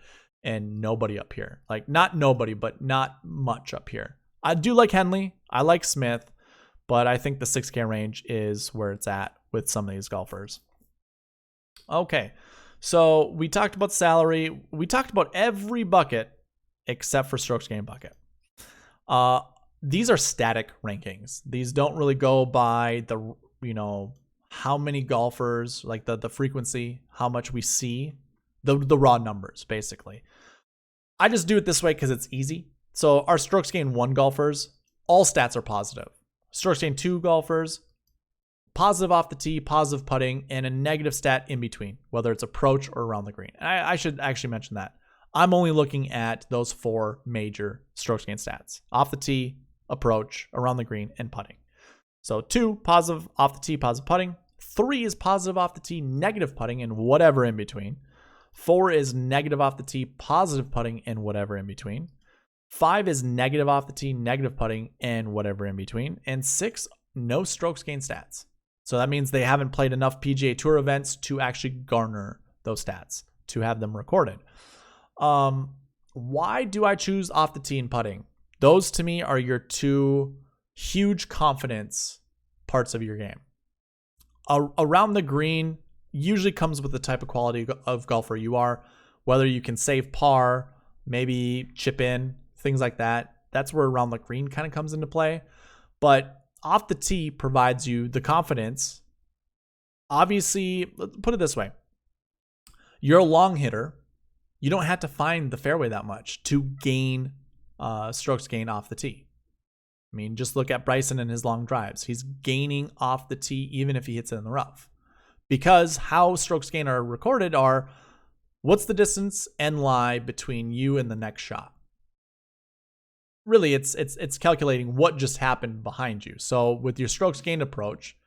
and nobody up here. Like, not nobody, but not much up here. I do like Henley, I like Smith, but I think the 6K range is where it's at with some of these golfers. Okay, so we talked about salary. We talked about every bucket except for strokes gained bucket. These are static rankings. These don't really go by the, how many golfers, like the frequency, how much we see, the raw numbers, basically. I just do it this way because it's easy. So our strokes gained 1 golfers, all stats are positive. Strokes gained 2 golfers, positive off the tee, positive putting, and a negative stat in between, whether it's approach or around the green. I should actually mention that. I'm only looking at those 4 major strokes gained stats: off the tee, approach, around the green, and putting. So 2, positive off the tee, positive putting. 3 is positive off the tee, negative putting, and whatever in between. 4 is negative off the tee, positive putting, and whatever in between. 5 is negative off the tee, negative putting, and whatever in between. And 6, no strokes gained stats. So that means they haven't played enough PGA Tour events to actually garner those stats, to have them recorded. Why do I choose off the tee and putting? Those to me are your 2 huge confidence parts of your game. Around the green usually comes with the type of quality of golfer you are, whether you can save par, maybe chip in, things like that. That's where around the green kind of comes into play. But off the tee provides you the confidence. Obviously, put it this way. You're a long hitter. You don't have to find the fairway that much to gain strokes gain off the tee. I mean, just look at Bryson and his long drives. He's gaining off the tee even if he hits it in the rough. Because how strokes gain are recorded are, what's the distance and lie between you and the next shot? Really, it's calculating what just happened behind you. So with your strokes gained approach,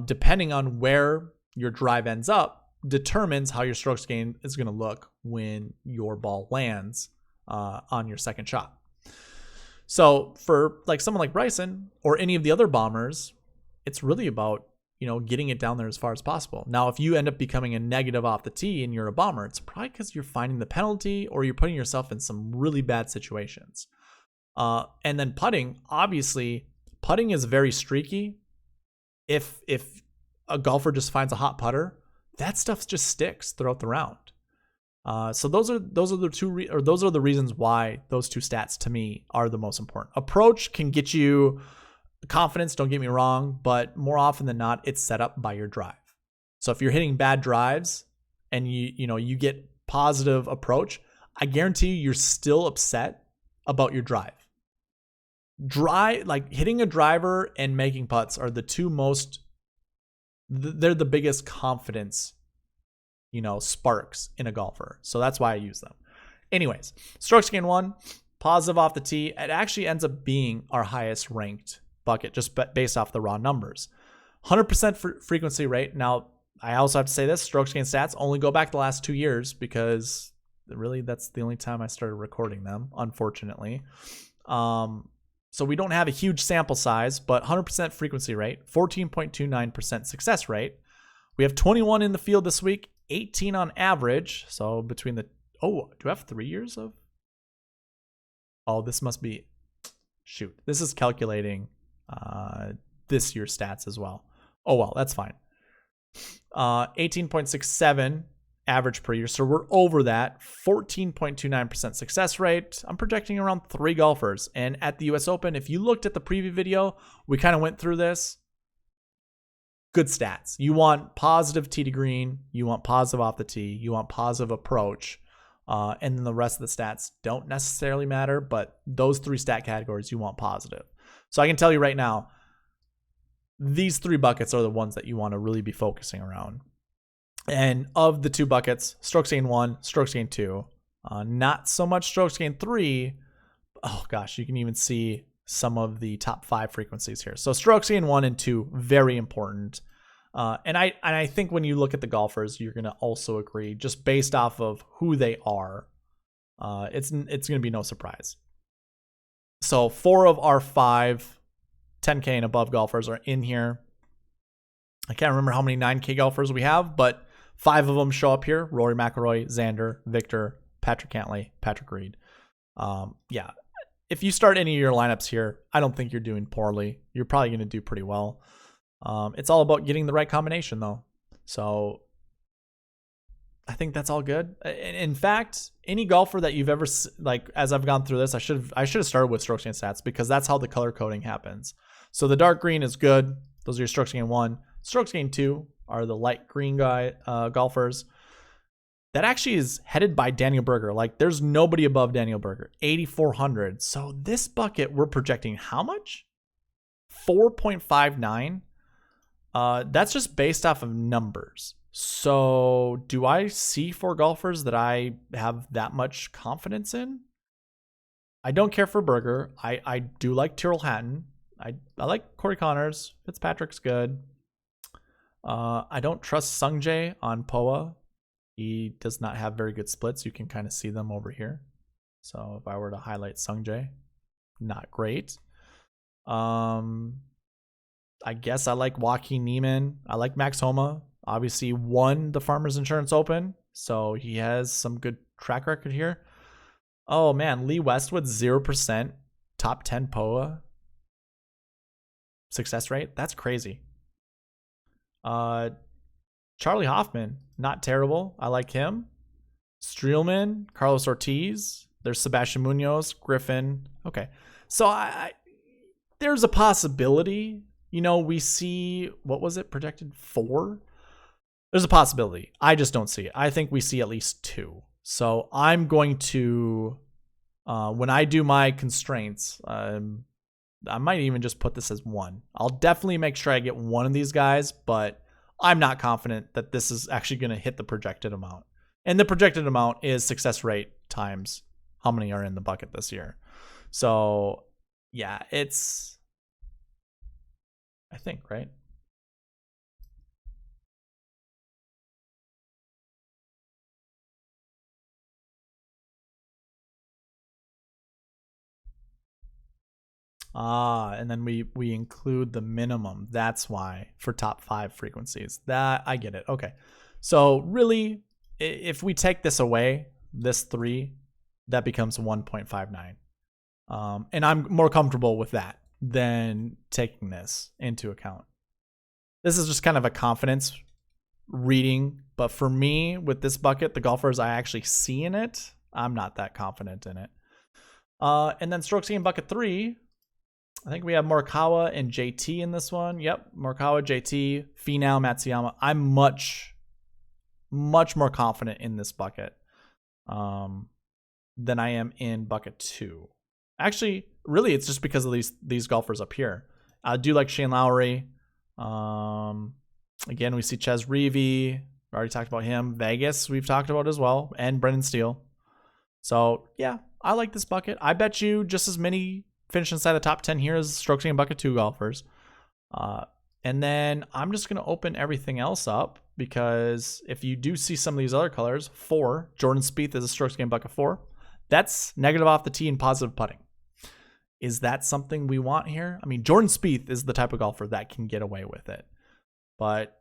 depending on where your drive ends up, determines how your strokes gained is going to look when your ball lands on your second shot. So for like someone like Bryson or any of the other bombers, it's really about, getting it down there as far as possible. Now, if you end up becoming a negative off the tee and you're a bomber, it's probably because you're finding the penalty or you're putting yourself in some really bad situations. And then putting, obviously, putting is very streaky. If a golfer just finds a hot putter, that stuff just sticks throughout the round. So those are the reasons why those 2 stats to me are the most important. Approach can get you confidence, don't get me wrong, but more often than not, it's set up by your drive. So if you're hitting bad drives and you get positive approach, I guarantee you're still upset about your drive. Like hitting a driver and making putts are the 2 most, they're the biggest confidence, sparks in a golfer. So that's why I use them. Anyways, strokes gained 1, positive off the tee. It actually ends up being our highest ranked bucket just based off the raw numbers. 100% frequency rate. Now, I also have to say this, strokes gained stats only go back the last 2 years because really that's the only time I started recording them, unfortunately. So we don't have a huge sample size, but 100% frequency rate, 14.29% success rate. We have 21 in the field this week, 18 on average. So between do I have 3 years of? Oh, this must be, this is calculating this year's stats as well. Oh, well, that's fine. 18.67 average per year. So we're over that. 14.29% success rate. I'm projecting around 3 golfers. And at the US Open, if you looked at the preview video, we kind of went through this. Good stats. You want positive tee to green. You want positive off the tee. You want positive approach. And then the rest of the stats don't necessarily matter, but those 3 stat categories you want positive. So I can tell you right now, these 3 buckets are the ones that you want to really be focusing around. And of the 2 buckets, strokes gained 1, strokes gained 2, not so much strokes gained 3. Oh gosh, you can even see some of the top 5 frequencies here. So strokes gained 1 and 2, very important. And I think when you look at the golfers, you're going to also agree, just based off of who they are, it's going to be no surprise. So 4 of our 5 10K and above golfers are in here. I can't remember how many 9K golfers we have, but 5 of them show up here. Rory McIlroy, Xander, Victor, Patrick Cantlay, Patrick Reed. Yeah. If you start any of your lineups here, I don't think you're doing poorly. You're probably going to do pretty well. It's all about getting the right combination, though. So I think that's all good. In fact, any golfer that you've ever, like, as I've gone through this, I should have started with strokes gained stats, because that's how the color coding happens. So the dark green is good. Those are your strokes gained 1. Strokes gained 2 are the light green golfers. That actually is headed by Daniel Berger. Like, there's nobody above Daniel Berger, 8,400. So this bucket, we're projecting how much? 4.59. That's just based off of numbers. So do I see 4 golfers that I have that much confidence in? I don't care for Berger. I do like Tyrrell Hatton. I like Corey Connors. Fitzpatrick's good. I don't trust Sungjae on POA. He does not have very good splits. You can kind of see them over here. So if I were to highlight Sungjae, not great. I guess I like Joaquin Niemann. I like Max Homa. Obviously won the Farmers Insurance Open, so he has some good track record here. Oh man, Lee Westwood, 0%, top 10 POA success rate. That's crazy. Charlie Hoffman, not terrible. I like him. Streelman, Carlos Ortiz. There's Sebastian Munoz, Griffin. Okay, so there's a possibility. You know, we see, what was it, projected 4? There's a possibility. I just don't see it. I think we see at least 2. So I'm going to, when I do my constraints, I might even just put this as 1. I'll definitely make sure I get 1 of these guys, but I'm not confident that this is actually going to hit the projected amount. And the projected amount is success rate times how many are in the bucket this year. So yeah, it's, I think, right? And then we include the minimum. That's why, for top 5 frequencies. That, I get it. Okay. So really, if we take this away, this 3, that becomes 1.59. And I'm more comfortable with that than taking this into account. This is just kind of a confidence reading. But for me, with this bucket, the golfers I actually see in it, I'm not that confident in it. And then strokes gained bucket 3, I think we have Morikawa and JT in this one. Yep, Morikawa, JT, Finau, Matsuyama. I'm much more confident in this bucket than I am in bucket 2. Actually, really, it's just because of these golfers up here. I do like Shane Lowry. Again, we see Ches Reavie. We already talked about him. Vegas, we've talked about as well, and Brendan Steele. So yeah, I like this bucket. I bet you just as many finish inside the top 10 here as strokes gained bucket 2 golfers. And then I'm just going to open everything else up, because if you do see some of these other colors, 4, Jordan Spieth is a strokes gained bucket 4. That's negative off the tee and positive putting. Is that something we want here? I mean, Jordan Spieth is the type of golfer that can get away with it. But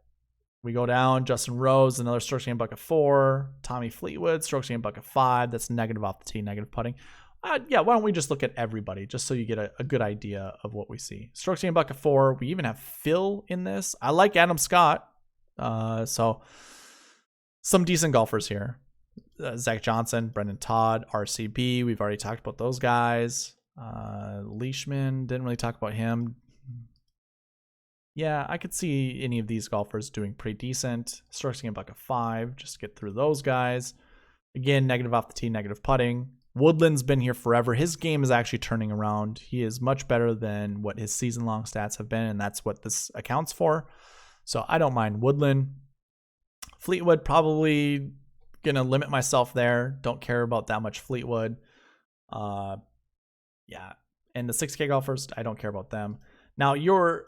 we go down, Justin Rose, another strokes gained bucket 4. Tommy Fleetwood, strokes gained bucket 5. That's negative off the tee, negative putting. Yeah, why don't we just look at everybody just so you get a good idea of what we see. Strokes gained bucket 4. We even have Phil in this. I like Adam Scott. So some decent golfers here. Zach Johnson, Brendan Todd, RCB. We've already talked about those guys. Leishman, didn't really talk about him. Yeah, I could see any of these golfers doing pretty decent. Strokes gained bucket 5. Just get through those guys. Again, negative off the tee, negative putting. Woodland's been here forever. His game is actually turning around. He is much better than what his season-long stats have been, and that's what this accounts for. So I don't mind Woodland. Fleetwood, probably going to limit myself there. Don't care about that much Fleetwood. Yeah. And the 6K golfers, I don't care about them. Now, your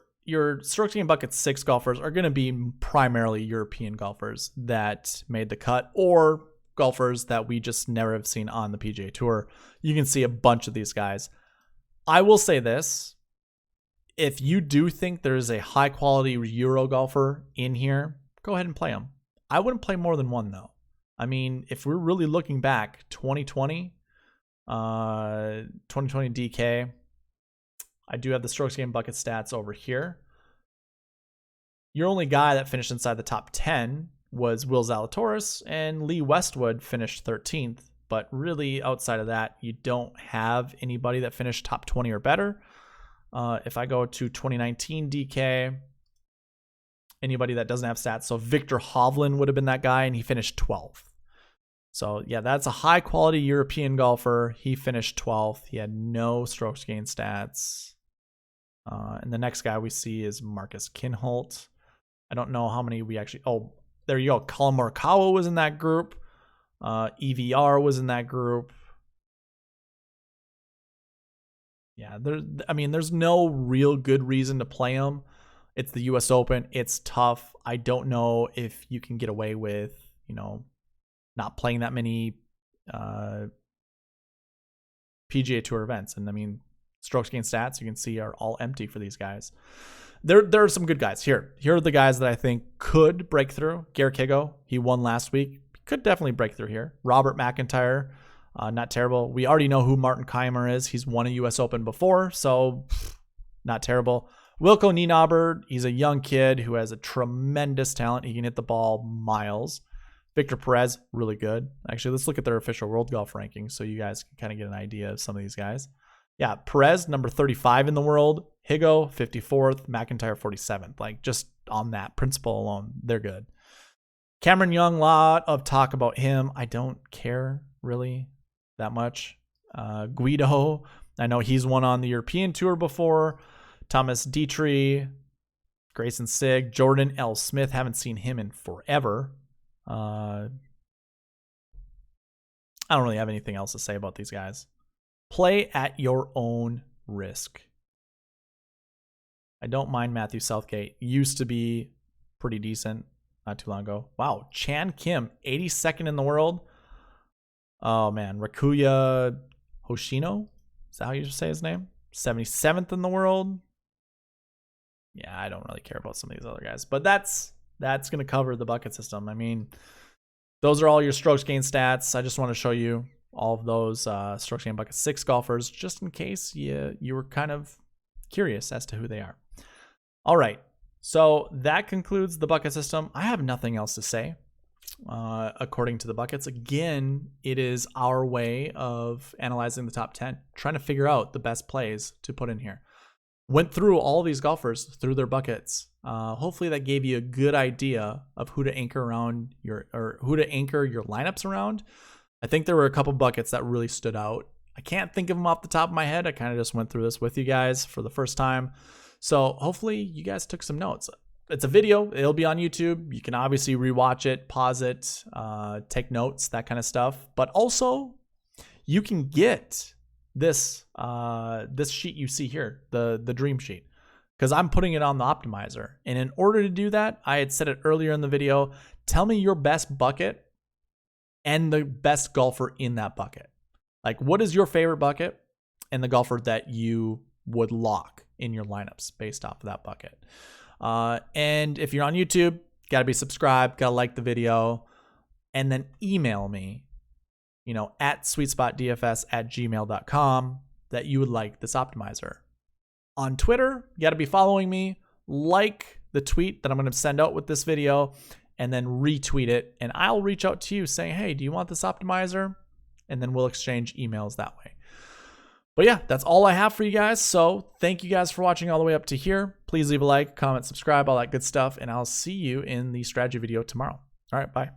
strokes gained bucket 6 golfers are going to be primarily European golfers that made the cut, or golfers that we just never have seen on the PGA Tour. You can see a bunch of these guys. I will say this. If you do think there's a high quality Euro golfer in here, go ahead and play him. I wouldn't play more than one though. I mean, if we're really looking back, 2020 DK, I do have the strokes gained bucket stats over here. Your only guy that finished inside the top 10 was Will Zalatoris, and Lee Westwood finished 13th. But really, outside of that, you don't have anybody that finished top 20 or better. If I go to 2019 DK, anybody that doesn't have stats. So Victor Hovland would have been that guy, and he finished 12th. So yeah, that's a high quality European golfer. He finished 12th. He had no strokes gained stats. And the next guy we see is Marcus Kinhult. I don't know how many we actually... Oh, there you go. Colin Morikawa was in that group. EVR was in that group. Yeah, there's no real good reason to play him. It's the US Open. It's tough. I don't know if you can get away with, not playing that many PGA Tour events. And I mean, strokes gained stats, you can see, are all empty for these guys. There are some good guys. Here are the guys that I think could break through. Garrick Higgo, he won last week. Could definitely break through here. Robert McIntyre, not terrible. We already know who Martin Keimer is. He's won a US Open before, so not terrible. Wilco Nienaber, he's a young kid who has a tremendous talent. He can hit the ball miles. Victor Perez, really good. Actually, let's look at their official World Golf rankings so you guys can kind of get an idea of some of these guys. Yeah, Perez, number 35 in the world. Higgo, 54th. McIntyre, 47th. Like, just on that principle alone, they're good. Cameron Young, lot of talk about him. I don't care really that much. Guido, I know he's won on the European Tour before. Thomas Dietrich, Grayson Sigg, Jordan L. Smith. Haven't seen him in forever. I don't really have anything else to say about these guys. Play at your own risk. I don't mind Matthew Southgate. Used to be pretty decent not too long ago. Wow, Chan Kim, 82nd in the world. Oh man, Rakuya Hoshino, is that how you say his name? 77th in the world. Yeah, I don't really care about some of these other guys, but that's going to cover the bucket system. I mean, those are all your strokes gained stats. I just want to show you all of those strokes gained bucket 6 golfers, just in case you were kind of curious as to who they are. All right, so that concludes the bucket system. I have nothing else to say. According to the buckets, again, it is our way of analyzing the top 10, trying to figure out the best plays to put in here. Went through all these golfers through their buckets. Hopefully that gave you a good idea of who to anchor around who to anchor your lineups around. I think there were a couple buckets that really stood out. I can't think of them off the top of my head. I kind of just went through this with you guys for the first time. So hopefully you guys took some notes. It's a video. It'll be on YouTube. You can obviously rewatch it, pause it, take notes, that kind of stuff. But also, you can get this sheet you see here, the dream sheet, because I'm putting it on the optimizer. And in order to do that, I had said it earlier in the video, tell me your best bucket and the best golfer in that bucket. Like, what is your favorite bucket and the golfer that you would lock in your lineups based off of that bucket? And if you're on YouTube, got to be subscribed, got to like the video, and then email me, at SweetSpotDFS@gmail.com that you would like this optimizer. On Twitter, you got to be following me, like the tweet that I'm going to send out with this video, and then retweet it. And I'll reach out to you saying, hey, do you want this optimizer? And then we'll exchange emails that way. But yeah, that's all I have for you guys. So thank you guys for watching all the way up to here. Please leave a like, comment, subscribe, all that good stuff. And I'll see you in the strategy video tomorrow. All right, bye.